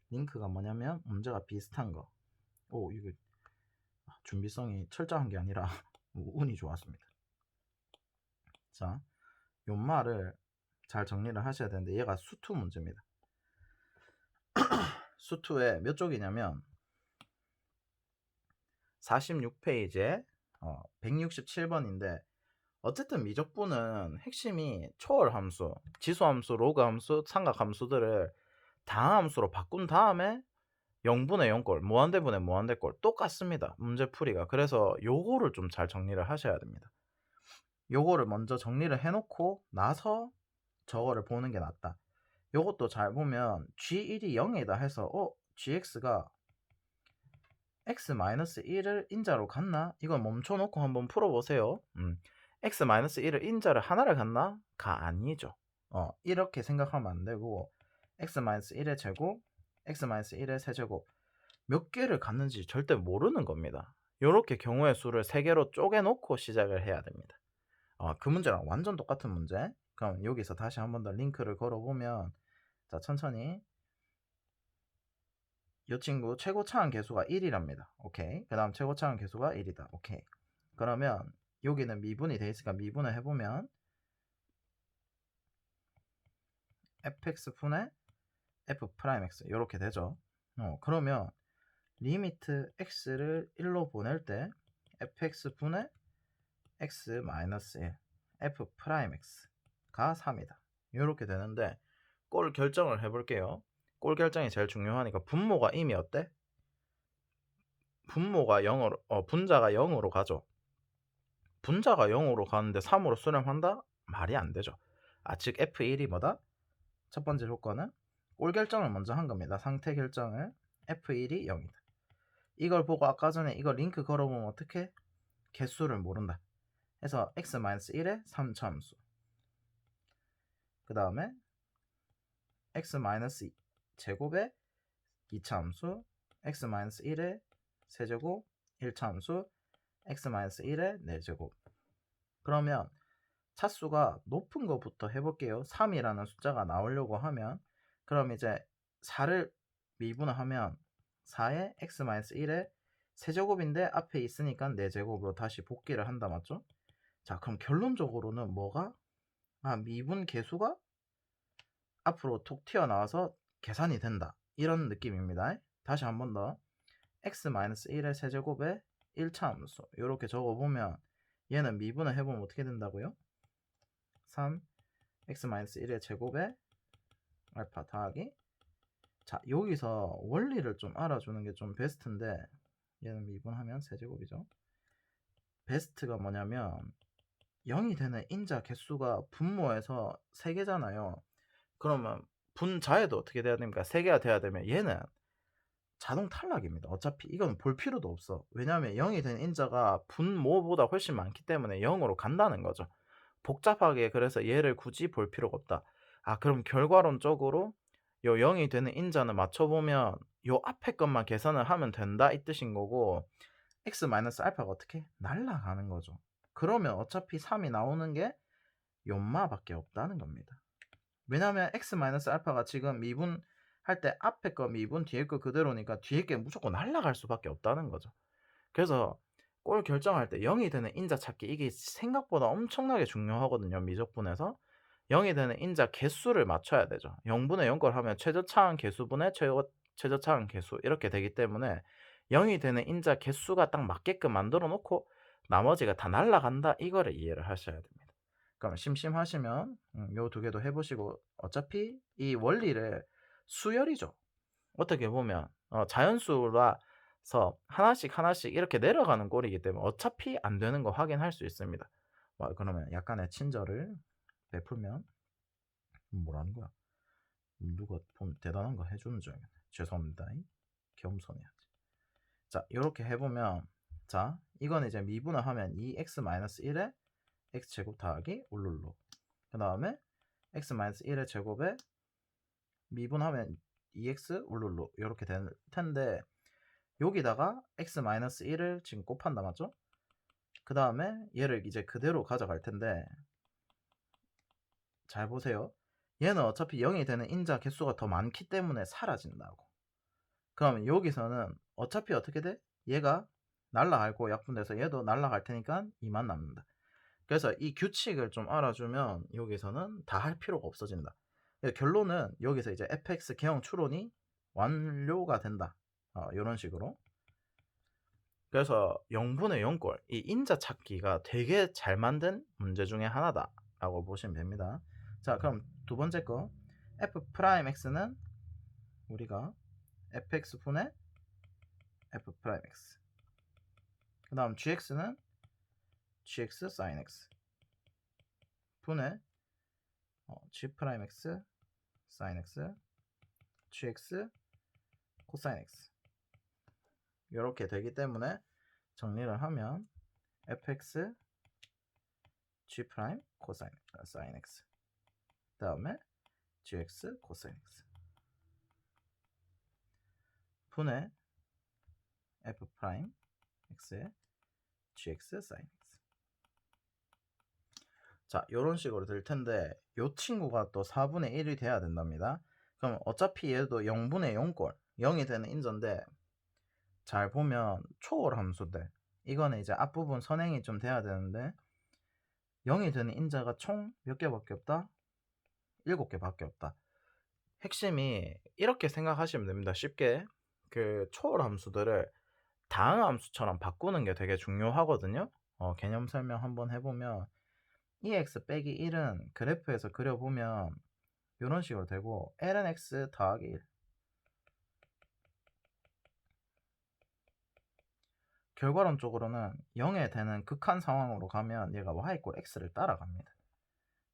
링크가 뭐냐면 문제가 비슷한 거. 이거 준비성이 철저한 게 아니라 운이 좋았습니다. 자, 요 말을 잘 정리를 하셔야 되는데, 얘가 수투 문제입니다. 수투에 몇 쪽이냐면 46페이지에 167번인데, 어쨌든 미적분은 핵심이 초월 함수, 지수 함수, 로그 함수, 삼각 함수들을 다함수로 바꾼 다음에 0분의 0꼴, 무한대분의 무한대꼴 똑같습니다. 문제풀이가. 그래서 요거를 좀 잘 정리를 하셔야 됩니다. 요거를 먼저 정리를 해놓고 나서 저거를 보는 게 낫다. 요것도 잘 보면 G1이 0이다 해서 GX가 X-1을 인자로 갔나? 이걸 멈춰놓고 한번 풀어보세요. X-1을 인자를 하나를 갔나? 가 아니죠. 이렇게 생각하면 안 되고, X-1의 제곱, X-1의 세제곱 몇 개를 갔는지 절대 모르는 겁니다. 이렇게 경우의 수를 3개로 쪼개놓고 시작을 해야 됩니다. 그 문제랑 완전 똑같은 문제. 그럼 여기서 다시 한 번 더 링크를 걸어보면, 자, 천천히. 이 친구 최고차항 계수가 1이랍니다. 오케이. 그 다음 최고차항 계수가 1이다. 오케이. 그러면 여기는 미분이 돼 있으니까 미분을 해보면 fx분의 f'x 이렇게 되죠. 그러면 리미트 x를 1로 보낼 때 fx분의 x-1 f'x가 3이다. 이렇게 되는데, 꼴 결정을 해볼게요. 꼴 결정이 제일 중요하니까 분모가 이미 어때? 분모가 0으로 분자가 0으로 가죠. 분자가 0으로 가는데 3으로 수렴한다? 말이 안 되죠. 즉 F1이 뭐다? 첫 번째 조건은 꼴 결정을 먼저 한 겁니다. 상태 결정을. F1이 0이다. 이걸 보고 아까 전에 이거 링크 걸어보면 어떻게? 개수를 모른다. 해서 x-1의 3차함수, 그 다음에 x-제곱의 2차함수, x-1의 세제곱 1차함수, x-1의 4제곱. 그러면 차수가 높은 것부터 해볼게요. 3이라는 숫자가 나오려고 하면, 그럼 이제 4를 미분하면 4의 x-1의 세제곱인데 앞에 있으니까 4제곱으로 다시 복귀를 한다, 맞죠? 자, 그럼 결론적으로는 뭐가? 미분 계수가 앞으로 톡 튀어나와서 계산이 된다, 이런 느낌입니다. 다시 한 번 더. x-1의 세제곱에 1차 함수 이렇게 적어보면 얘는 미분을 해보면 어떻게 된다고요? 3 x-1의 제곱에 알파 더하기, 자, 여기서 원리를 좀 알아주는 게 좀 베스트인데, 얘는 미분하면 세제곱이죠. 베스트가 뭐냐면 0이 되는 인자 개수가 분모에서 3개잖아요. 그러면 분자에도 어떻게 돼야 됩니까? 3개가 돼야 되면 얘는 자동 탈락입니다. 어차피 이건 볼 필요도 없어. 왜냐하면 0이 되는 인자가 분모보다 훨씬 많기 때문에 0으로 간다는 거죠. 복잡하게 그래서 얘를 굳이 볼 필요가 없다. 아 그럼 결과론적으로 요 0이 되는 인자는 맞춰보면 요 앞에 것만 계산을 하면 된다 이 뜻인 거고 x 마이너스 알파가 어떻게? 날라가는 거죠. 그러면 어차피 3이 나오는 게 요마밖에 없다는 겁니다. 왜냐하면 x 마이너스 알파가 지금 미분 할 때 앞에 거 미분 뒤에 거 그대로니까 뒤에 게 무조건 날라갈 수밖에 없다는 거죠. 그래서 골 결정할 때 0이 되는 인자 찾기 이게 생각보다 엄청나게 중요하거든요. 미적분에서 0이 되는 인자 개수를 맞춰야 되죠. 0분의 0걸 하면 최저차항 개수분의 최저차항 개수 이렇게 되기 때문에 0이 되는 인자 개수가 딱 맞게끔 만들어 놓고 나머지가 다 날라간다 이거를 이해를 하셔야 됩니다. 그럼 심심하시면 요 두 개도 해보시고 어차피 이 원리를 수열이죠. 어떻게 보면 자연수라서 하나씩 하나씩 이렇게 내려가는 꼴이기 때문에 어차피 안 되는 거 확인할 수 있습니다. 그러면 약간의 친절을 베풀면 뭐라는 거야? 누가 대단한 거 해주는 줄 알겠네. 죄송합니다. 겸손해야지. 자, 이렇게 해보면 자, 이건 이제 미분을 하면 2x-1에 x제곱 더하기 울룰루 그 다음에 x-1의 제곱에 미분하면 2x 울룰루 이렇게 될 텐데 여기다가 x-1을 지금 곱한다 맞죠? 그 다음에 얘를 이제 그대로 가져갈 텐데 잘 보세요. 얘는 어차피 0이 되는 인자 개수가 더 많기 때문에 사라진다고. 그러면 여기서는 어차피 어떻게 돼? 얘가 날라갈고 약분돼서 얘도 날라갈 테니까 2만 남는다. 그래서 이 규칙을 좀 알아주면 여기서는 다 할 필요가 없어진다. 결론은 여기서 이제 fx 개형 추론이 완료가 된다. 이런 식으로. 그래서 0분의 0꼴 이 인자 찾기가 되게 잘 만든 문제 중에 하나다 라고 보시면 됩니다. 자 그럼 두 번째 거 f'x는 우리가 fx분의 f'x 그 다음 gx는 gx sin x 분의 g'x sin x gx 코사인 x 이렇게 되기 때문에 정리를 하면 fx g' 코사인 sin x 그 다음에 gx 코사인 x 분의 f'x의 gx sin x 자 요런 식으로 될 텐데 요 친구가 또 4분의 1이 돼야 된답니다. 그럼 어차피 얘도 0분의 0꼴 0이 되는 인자인데 잘 보면 초월 함수들 이거는 이제 앞부분 선행이 좀 돼야 되는데 0이 되는 인자가 총 몇 개밖에 없다? 7개밖에 없다. 핵심이 이렇게 생각하시면 됩니다. 쉽게 그 초월 함수들을 다항 함수처럼 바꾸는 게 되게 중요하거든요. 개념 설명 한번 해보면 2x 빼기 1은 그래프에서 그려보면 이런 식으로 되고 ln x 더하기 1 결과론적으로는 0에 되는 극한 상황으로 가면 얘가 y = x를 따라갑니다.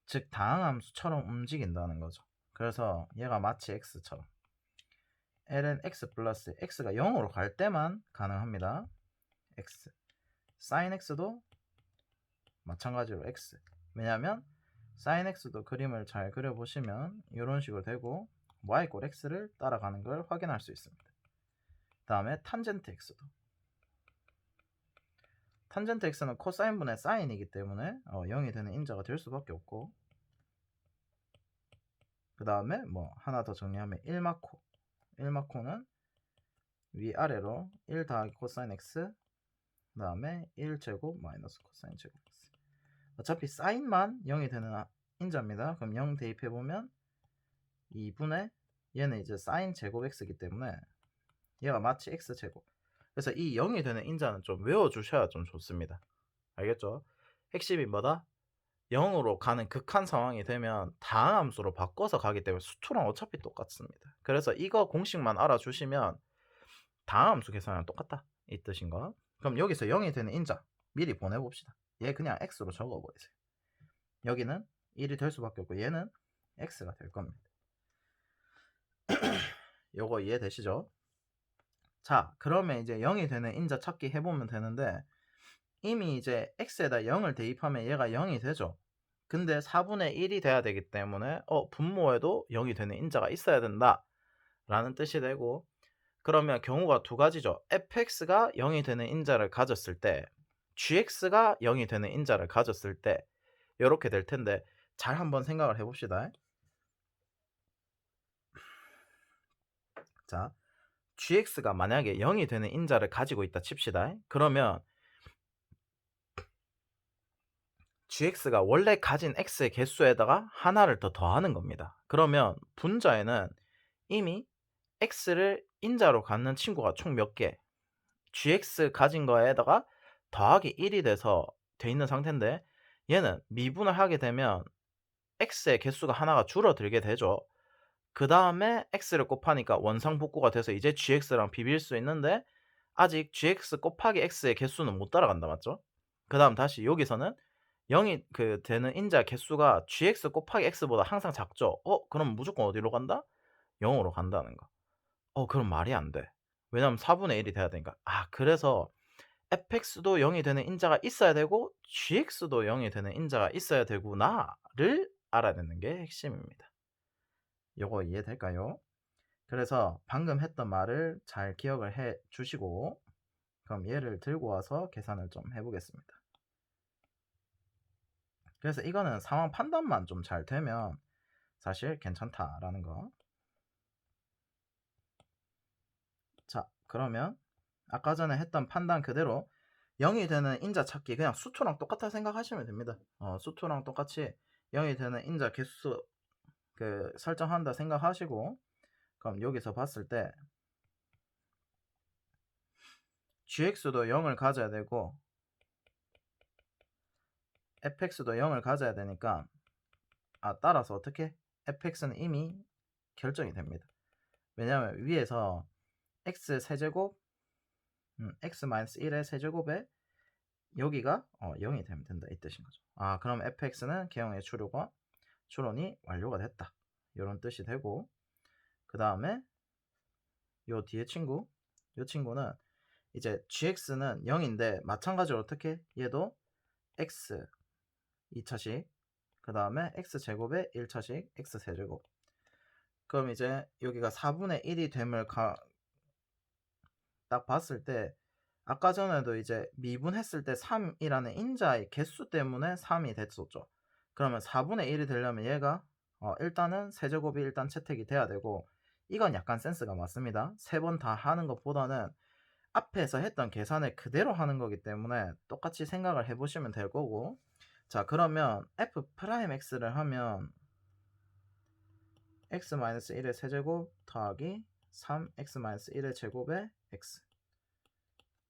즉 다항함수처럼 움직인다는 거죠. 그래서 얘가 마치 x처럼 ln x 플러스 x가 0으로 갈 때만 가능합니다. x sin x도 마찬가지로 x 왜냐하면 sin x도 그림을 잘 그려보시면 이런 식으로 되고 y = x를 따라가는 걸 확인할 수 있습니다. 다음에 탄젠트 x도 탄젠트 x는 코사인분의 사인이기 때문에 0이 되는 인자가 될 수밖에 없고 그 다음에 뭐 하나 더 정리하면 1마코 1마코는 위아래로 1 더하기 코사인 x 그 다음에 1제곱 마이너스 코사인 제곱 x 어차피 사인만 0이 되는 인자입니다. 그럼 0 대입해보면 2분의 얘는 이제 사인 제곱 x이기 때문에 얘가 마치 x제곱 그래서 이 0이 되는 인자는 좀 외워주셔야 좀 좋습니다. 알겠죠? 핵심이 뭐다? 0으로 가는 극한 상황이 되면 다항함수로 바꿔서 가기 때문에 수투랑 어차피 똑같습니다. 그래서 이거 공식만 알아주시면 다항함수 계산이랑 똑같다 이 뜻인가? 그럼 여기서 0이 되는 인자 미리 보내봅시다. 얘 그냥 x로 적어버리세요. 여기는 1이 될 수밖에 없고 얘는 x가 될 겁니다. 요거 이해되시죠? 자, 그러면 이제 0이 되는 인자 찾기 해보면 되는데 이미 이제 x에다 0을 대입하면 얘가 0이 되죠. 근데 4분의 1이 돼야 되기 때문에 분모에도 0이 되는 인자가 있어야 된다 라는 뜻이 되고, 그러면 경우가 두 가지죠. fx가 0이 되는 인자를 가졌을 때, gx가 0이 되는 인자를 가졌을 때 이렇게 될 텐데, 잘 한번 생각을 해봅시다. 자, gx가 만약에 0이 되는 인자를 가지고 있다 칩시다. 그러면 gx가 원래 가진 x의 개수에다가 하나를 더 더하는 겁니다. 그러면 분자에는 이미 x를 인자로 갖는 친구가 총 몇 개, gx 가진 거에다가 더하기 1이 돼서 돼 있는 상태인데, 얘는 미분을 하게 되면 x의 개수가 하나가 줄어들게 되죠. 그 다음에 x를 곱하니까 원상복구가 돼서 이제 gx랑 비빌 수 있는데, 아직 gx 곱하기 x의 개수는 못 따라간다, 맞죠? 그 다음 다시 여기서는 0이 되는 인자 개수가 gx 곱하기 x보다 항상 작죠? 그럼 무조건 어디로 간다? 0으로 간다는 거. 그럼 말이 안 돼. 왜냐면 4분의 1이 돼야 되니까. 그래서 fx도 0이 되는 인자가 있어야 되고 gx도 0이 되는 인자가 있어야 되구나를 알아내는 게 핵심입니다. 요거 이해될까요? 그래서 방금 했던 말을 잘 기억을 해 주시고, 그럼 얘를 들고 와서 계산을 좀 해보겠습니다. 그래서 이거는 상황 판단만 좀 잘 되면 사실 괜찮다라는 거. 자, 그러면 아까 전에 했던 판단 그대로 0이 되는 인자 찾기, 그냥 수투랑 똑같다 생각하시면 됩니다. 수투랑 똑같이 0이 되는 인자 개수 설정한다 생각하시고, 그럼 여기서 봤을 때 gx도 0을 가져야 되고 fx도 0을 가져야 되니까, 따라서 어떻게? fx는 이미 결정이 됩니다. 왜냐하면 위에서 x 세제곱 x-1의 세제곱에 여기가 0이 되면 된다 이 뜻인 거죠. 그럼 fx는 개형의 추론이 완료가 됐다 이런 뜻이 되고, 그 다음에 요 뒤에 요 친구는 이제 gx는 0인데 마찬가지로 어떻게? 얘도 x 2차식, 그 다음에 x제곱에 1차식 x세제곱. 그럼 이제 여기가 4분의 1이 됨을 딱 봤을 때, 아까 전에도 이제 미분했을 때 3이라는 인자의 개수 때문에 3이 됐었죠. 그러면 4분의 1이 되려면 얘가 일단은 세제곱이 일단 채택이 돼야 되고, 이건 약간 센스가 맞습니다. 세 번 다 하는 것보다는 앞에서 했던 계산을 그대로 하는 거기 때문에 똑같이 생각을 해보시면 될 거고, 자, 그러면 f'x를 하면 x-1의 세제곱 더하기 3x-1의 제곱에 x.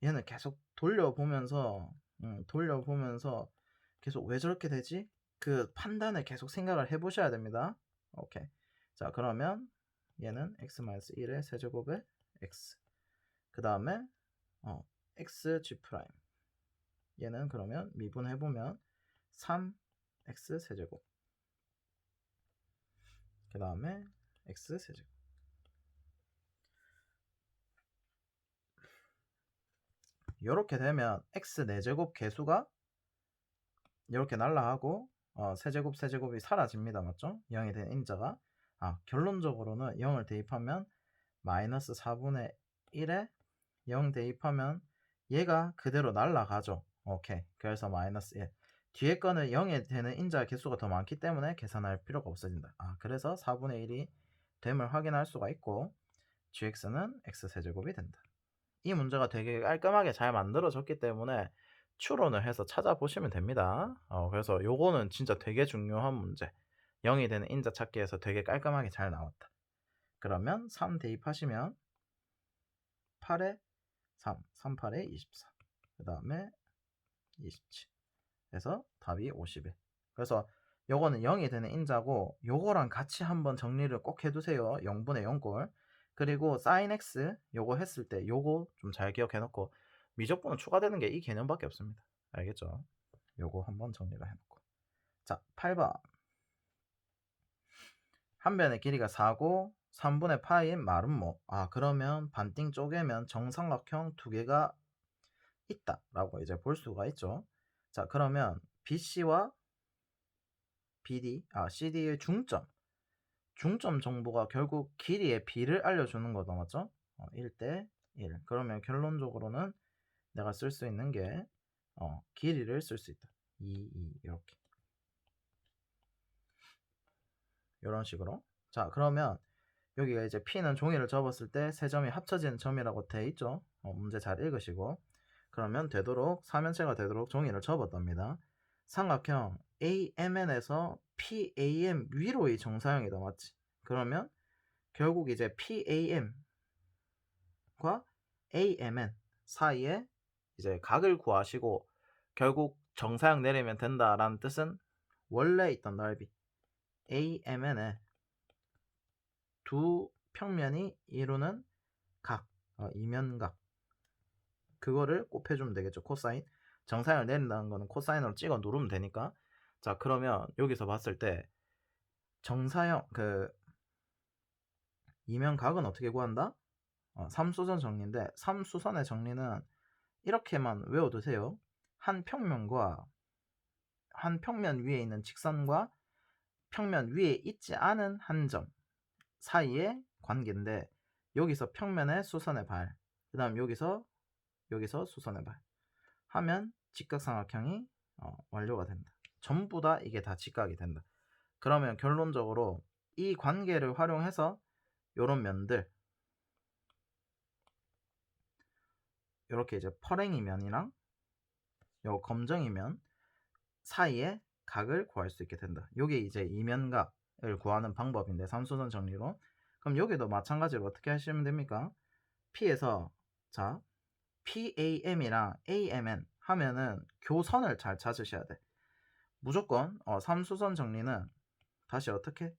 얘는 계속 돌려보면서 계속 왜 저렇게 되지? 그 판단을 계속 생각을 해보셔야 됩니다. 오케이. 자, 그러면 얘는 x-1의 세제곱에 x. 그 다음에 xg'. 얘는 그러면 미분해보면 3x 세제곱. 그 다음에 x 세제곱. 이렇게 되면 x 4제곱 개수가 이렇게 날라가고 세제곱이 사라집니다. 맞죠? 0이 된 인자가. 결론적으로는 0을 대입하면 마이너스 4분의 1에 0 대입하면 얘가 그대로 날라가죠. 오케이. 그래서 마이너스 1. 뒤에 거는 0이 되는 인자 개수가 더 많기 때문에 계산할 필요가 없어진다. 그래서 4분의 1이 됨을 확인할 수가 있고, gx는 x세제곱이 된다. 이 문제가 되게 깔끔하게 잘 만들어졌기 때문에 추론을 해서 찾아보시면 됩니다. 그래서 요거는 진짜 되게 중요한 문제. 0이 되는 인자 찾기에서 되게 깔끔하게 잘 나왔다. 그러면 3 대입하시면 8에 38에 24. 그 다음에 27. 그래서 답이 51. 그래서 요거는 0이 되는 인자고, 요거랑 같이 한번 정리를 꼭 해두세요. 0분의 0꼴. 그리고 sin x 요거 했을 때 요거 좀 잘 기억해 놓고, 미적분은 추가되는 게 이 개념밖에 없습니다. 알겠죠? 요거 한번 정리를 해놓고. 자, 8번. 한 변의 길이가 4고 3분의 파인 마름모. 그러면 반띵 쪼개면 정삼각형 두 개가 있다라고 이제 볼 수가 있죠. 자, 그러면 BC와 CD의 중점 정보가 결국 길이의 B를 알려주는 거다, 맞죠? 1대 1. 그러면 결론적으로는 내가 쓸 수 있는 게 길이를 쓸 수 있다. 2, 이렇게. 이런 식으로. 자, 그러면 여기가 이제 P는 종이를 접었을 때 세 점이 합쳐지는 점이라고 돼 있죠. 문제 잘 읽으시고. 그러면 되도록 사면체가 되도록 종이를 접었답니다. 삼각형 AMN에서 PAM 위로의 정사형이다, 맞지? 그러면 결국 이제 PAM과 AMN 사이에 이제 각을 구하시고 결국 정사형 내리면 된다라는 뜻은 원래 있던 넓이 AMN의 두 평면이 이루는 각, 이면각, 그거를 곱해주면 되겠죠. 코사인. 정사형을 내린다는 거는 코사인으로 찍어 누르면 되니까. 자, 그러면 여기서 봤을 때 정사형 이면각은 어떻게 구한다? 3수선 정리인데 3수선의 정리는 이렇게만 외워두세요. 한 평면 위에 있는 직선과 평면 위에 있지 않은 한 점 사이의 관계인데, 여기서 평면의 수선의 발, 그 다음 여기서 수선의 발 하면 직각삼각형이 완료가 된다. 전부 다 이게 다 직각이 된다. 그러면 결론적으로 이 관계를 활용해서 요런 면들, 이렇게 이제 퍼랭이 면이랑 요 검정이 면 사이에 각을 구할 수 있게 된다. 요게 이제 이면각을 구하는 방법인데, 삼수선 정리로. 그럼 여기도 마찬가지로 어떻게 하시면 됩니까? P에서 자 PAM이랑 AMN 하면은 교선을 잘 찾으셔야 돼. 무조건 삼수선 정리는 다시 어떻게?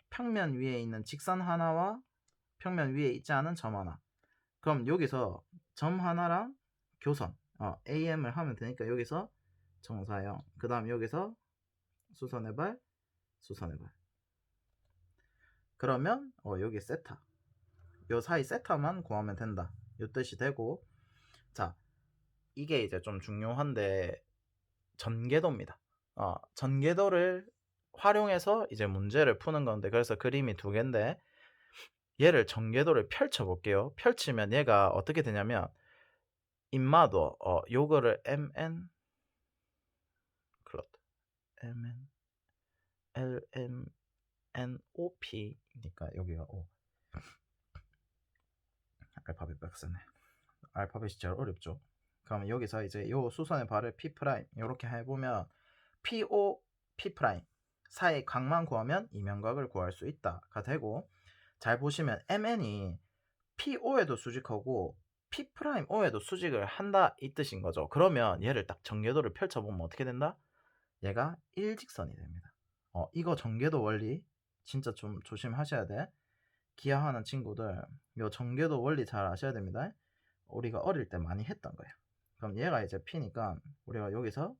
평면 위에 있는 직선 하나와 평면 위에 있지 않은 점 하나. 그럼 여기서 점 하나랑 교선 AM을 하면 되니까 여기서 정사형, 그 다음 여기서 수선의 발, 수선의 발. 그러면 여기 세타, 요 사이 세타만 구하면 된다, 요 뜻이 되고. 자, 이게 이제 좀 중요한데 전개도입니다. 전개도를 활용해서 이제 문제를 푸는 건데, 그래서 그림이 두 개인데 얘를 전개도를 펼쳐 볼게요. 펼치면 얘가 어떻게 되냐면 인마도 요거를 MN 클럽 MN LMNOP니까 여기가 O. 알파벳 빡쓰네. 알파벳이 제일 어렵죠. 그러면 여기서 이제 요 수선의 발을 P' 이렇게 해보면 PO P' 사이 각만 구하면 이면각을 구할 수 있다가 되고, 잘 보시면 MN이 PO에도 수직하고 P'O에도 수직을 한다 이 뜻인 거죠. 그러면 얘를 딱 전개도를 펼쳐보면 어떻게 된다? 얘가 일직선이 됩니다. 이거 전개도 원리 진짜 좀 조심하셔야 돼. 기하하는 친구들 요 전개도 원리 잘 아셔야 됩니다. 우리가 어릴 때 많이 했던 거예요. 그럼 얘가 이제 P니까 우리가 여기서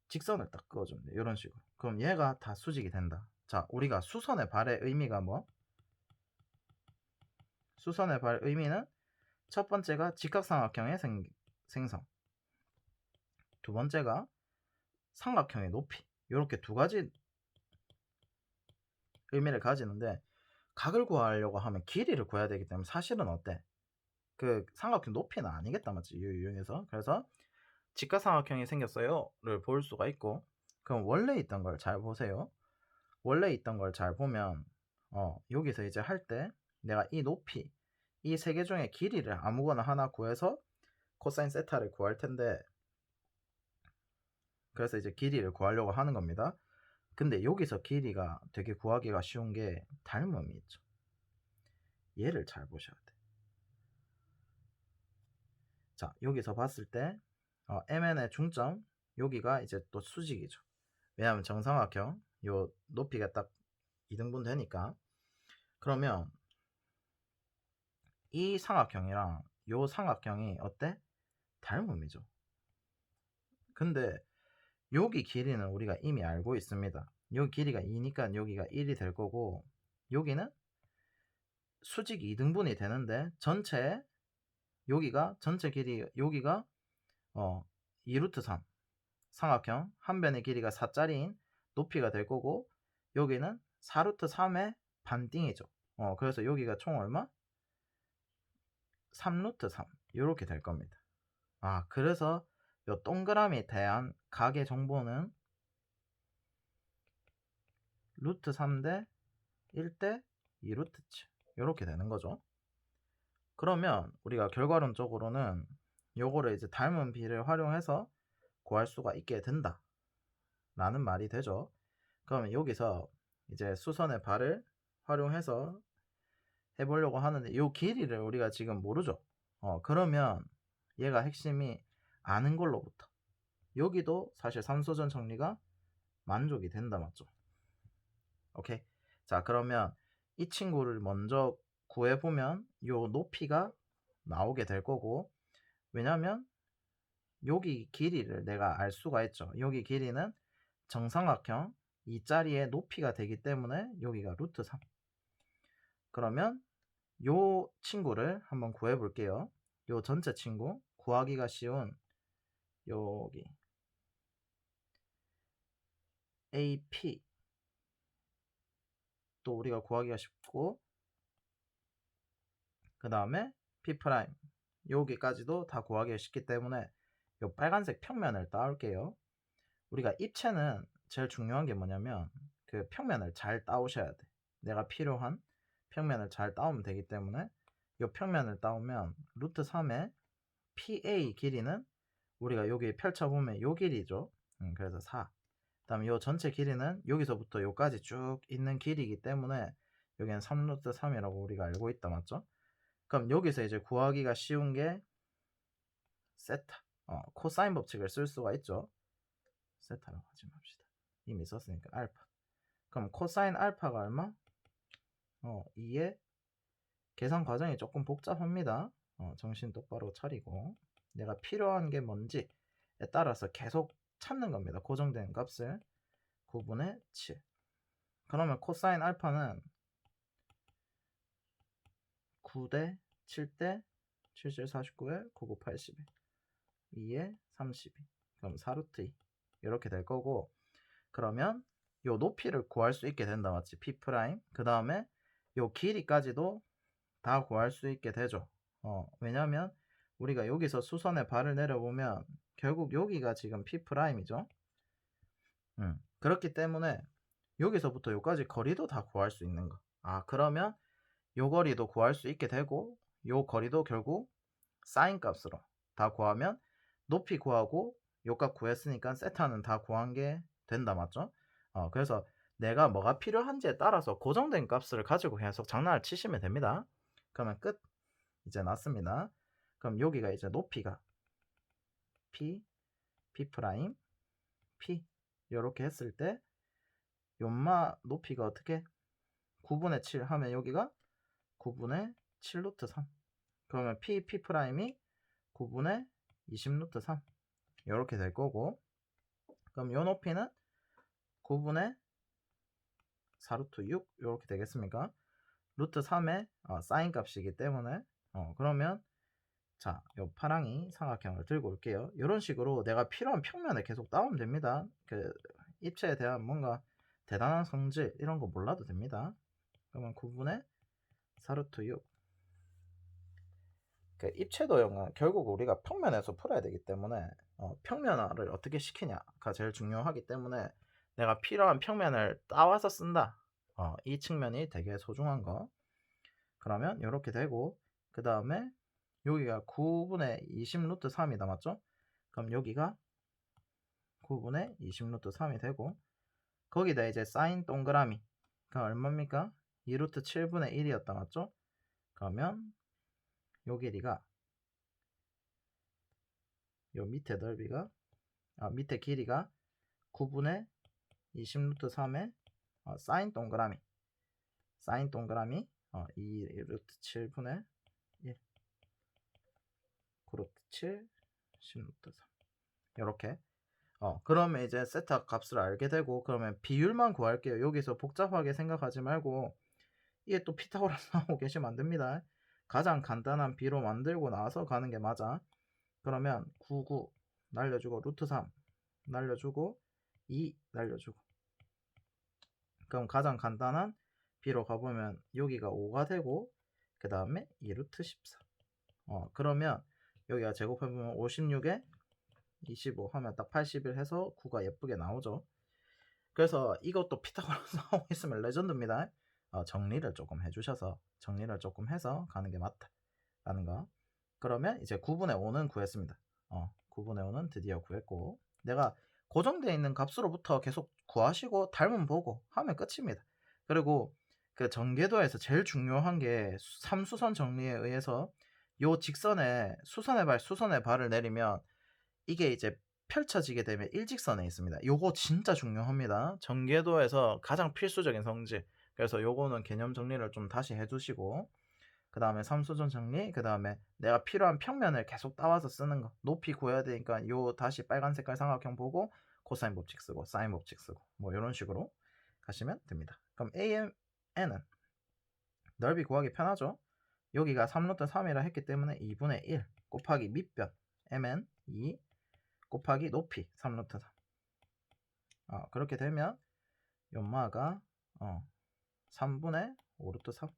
직선을 딱 그어주면 돼. 이런 식으로. 그럼 얘가 다 수직이 된다. 자, 우리가 수선의 발의 의미가 뭐? 수선의 발 의미는 첫 번째가 직각삼각형의 생성, 두 번째가 삼각형의 높이, 이렇게 두 가지 의미를 가지는데, 각을 구하려고 하면 길이를 구해야 되기 때문에 사실은 어때? 그 삼각형 높이는 아니겠다, 맞지? 이용해서. 그래서 직각삼각형이 생겼어요를 볼 수가 있고, 그럼 원래 있던 걸 잘 보세요. 원래 있던 걸 잘 보면 여기서 이제 할 때 내가 이 높이, 이 세 개 중에 길이를 아무거나 하나 구해서 코사인 세타를 구할 텐데, 그래서 이제 길이를 구하려고 하는 겁니다. 근데 여기서 길이가 되게 구하기가 쉬운 게 닮음이 있죠. 얘를 잘 보셔야 돼. 자, 여기서 봤을 때 MN의 중점, 여기가 이제 또 수직이죠. 왜냐하면 정삼각형 요 높이가 딱 2등분 되니까. 그러면 이 삼각형이랑 요 삼각형이 어때? 닮음이죠. 근데 여기 길이는 우리가 이미 알고 있습니다. 여기 길이가 2니까 여기가 1이 될 거고, 여기는 수직 2등분이 되는데 여기가 전체 길이, 여기가 2루트 3 삼각형 한 변의 길이가 4짜리인 높이가 될 거고, 여기는 4루트 3의 반띵이죠. 그래서 여기가 총 얼마? 3루트 3 이렇게 될 겁니다. 그래서 요 동그라미에 대한 각의 정보는 루트 3대 1대 2루트 7 이렇게 되는 거죠. 그러면 우리가 결과론적으로는 요거를 이제 닮은 비를 활용해서 구할 수가 있게 된다 라는 말이 되죠. 그러면 여기서 이제 수선의 발을 활용해서 해보려고 하는데, 요 길이를 우리가 지금 모르죠. 그러면 얘가 핵심이 아는 걸로부터 여기도 사실 삼소전 정리가 만족이 된다, 맞죠? 오케이. 자, 그러면 이 친구를 먼저 구해보면 요 높이가 나오게 될 거고, 왜냐면 여기 길이를 내가 알 수가 있죠. 여기 길이는 정삼각형 이 자리의 높이가 되기 때문에 여기가 루트 3. 그러면 요 친구를 한번 구해 볼게요. 요 전체 친구 구하기가 쉬운 여기 AP 또 우리가 구하기가 쉽고, 그 다음에 P' 여기까지도 다 구하기가 쉽기 때문에 요 빨간색 평면을 따올게요. 우리가 입체는 제일 중요한 게 뭐냐면 그 평면을 잘 따오셔야 돼. 내가 필요한 평면을 잘 따오면 되기 때문에 이 평면을 따오면 루트 3의 PA 길이는 우리가 여기 펼쳐보면 요 길이죠. 그래서 4. 그 다음에 요 전체 길이는 여기서부터 요까지 쭉 있는 길이기 때문에 여기는 3루트 3이라고 우리가 알고 있다, 맞죠? 그럼 여기서 이제 구하기가 쉬운 게 세타, 코사인 법칙을 쓸 수가 있죠. 세타라고 하지 맙시다. 이미 썼으니까 알파. 그럼 코사인 알파가 얼마? 2의 계산 과정이 조금 복잡합니다. 정신 똑바로 차리고 내가 필요한 게 뭔지에 따라서 계속 찾는 겁니다. 고정된 값을 9분의 7. 그러면 코사인 알파는 9대 7대 77 49에 99 80에 2에 32. 그럼 4루트 2 이렇게 될 거고, 그러면 요 높이를 구할 수 있게 된다, 맞지? P'. 그 다음에 요 길이까지도 다 구할 수 있게 되죠. 왜냐면 우리가 여기서 수선의 발을 내려보면 결국 여기가 지금 P'이죠. 그렇기 때문에 여기서부터 여기까지 거리도 다 구할 수 있는 거. 그러면 요 거리도 구할 수 있게 되고, 요 거리도 결국 사인 값으로 다 구하면 높이 구하고 요 값 구했으니까 세타는 다 구한 게 된다, 맞죠? 그래서 내가 뭐가 필요한지에 따라서 고정된 값을 가지고 계속 장난을 치시면 됩니다. 그러면 끝. 이제 났습니다. 그럼 여기가 이제 높이가 P, P', P 이렇게 했을 때 요마 높이가 어떻게? 9분의 7 하면 여기가 9분의 7 루트 3. 그러면 P, P'이 9분의 20 루트 3 이렇게 될 거고, 그럼 요 높이는 9분의 4 루트 6 이렇게 되겠습니까? 루트 3의 사인 값이기 때문에 그러면 자, 요 파랑이 삼각형을 들고 올게요. 이런 식으로 내가 필요한 평면을 계속 따오면 됩니다. 그 입체에 대한 뭔가 대단한 성질 이런 거 몰라도 됩니다. 그러면 9분의 4루트 6. 그 입체도 영화 결국 우리가 평면에서 풀어야 되기 때문에 평면화를 어떻게 시키냐가 제일 중요하기 때문에 내가 필요한 평면을 따와서 쓴다. 이 측면이 되게 소중한 거. 그러면 이렇게 되고, 그 다음에 여기가 9분의 20 루트 3이다, 맞죠? 그럼 여기가 9분의 20 루트 3이 되고, 거기다 이제 사인 동그라미 가 얼마입니까? 2 루트 7분의 1이었다, 맞죠? 그러면 요 길이가 요 밑에 넓이가 밑에 길이가 9분의 20 루트 3의 사인 동그라미 2 루트 7분의 1 9 루트 7 10 루트 3 이렇게 그러면 이제 세타 값을 알게 되고 그러면 비율만 구할게요. 여기서 복잡하게 생각하지 말고 이게 또 피타고라스 하고 계시면 안 됩니다. 가장 간단한 비로 만들고 나서 가는 게 맞아. 그러면 99 날려주고 루트 3 날려주고 2 날려주고 그럼 가장 간단한 b로 가보면 여기가 5가 되고 그 다음에 2 루트 14 그러면 여기가 제곱해보면 56에 25 하면 딱 81 해서 9가 예쁘게 나오죠. 그래서 이것도 피타고라스 하고 있으면 레전드입니다. 정리를 조금 해주셔서 정리를 조금 해서 가는 게 맞다 라는 거. 그러면 이제 9분의 5는 구했습니다. 9분의 5는 드디어 구했고 내가 고정되어 있는 값으로부터 계속 구하시고 닮음 보고 하면 끝입니다. 그리고 그 전개도에서 제일 중요한 게 3수선 정리에 의해서 요 직선에 수선의 발을 내리면 이게 이제 펼쳐지게 되면 일직선에 있습니다. 요거 진짜 중요합니다. 전개도에서 가장 필수적인 성질. 그래서 요거는 개념 정리를 좀 다시 해두시고 그 다음에 삼수전 정리, 그 다음에 내가 필요한 평면을 계속 따와서 쓰는 거. 높이 구해야 되니까 요 다시 빨간 색깔 삼각형 보고 코사인 법칙 쓰고 사인 법칙 쓰고 뭐 이런 식으로 가시면 됩니다. 그럼 AMN은 넓이 구하기 편하죠. 여기가 3루트 3이라 했기 때문에 2분의 1 곱하기 밑변 MN 2 곱하기 높이 3루트 3 그렇게 되면 연마가 3분의 5루트 3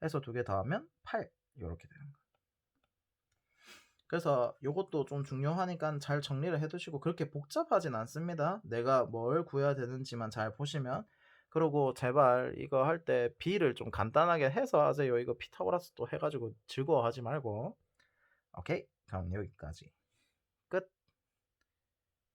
해서 두 개 더하면 8 이렇게 되는 거예요. 그래서 이것도 좀 중요하니까 잘 정리를 해두시고 그렇게 복잡하진 않습니다. 내가 뭘 구해야 되는지만 잘 보시면. 그리고 제발 이거 할 때 B를 좀 간단하게 해서 하세요. 이거 피타고라스 또 해가지고 즐거워하지 말고. 오케이? 그럼 여기까지.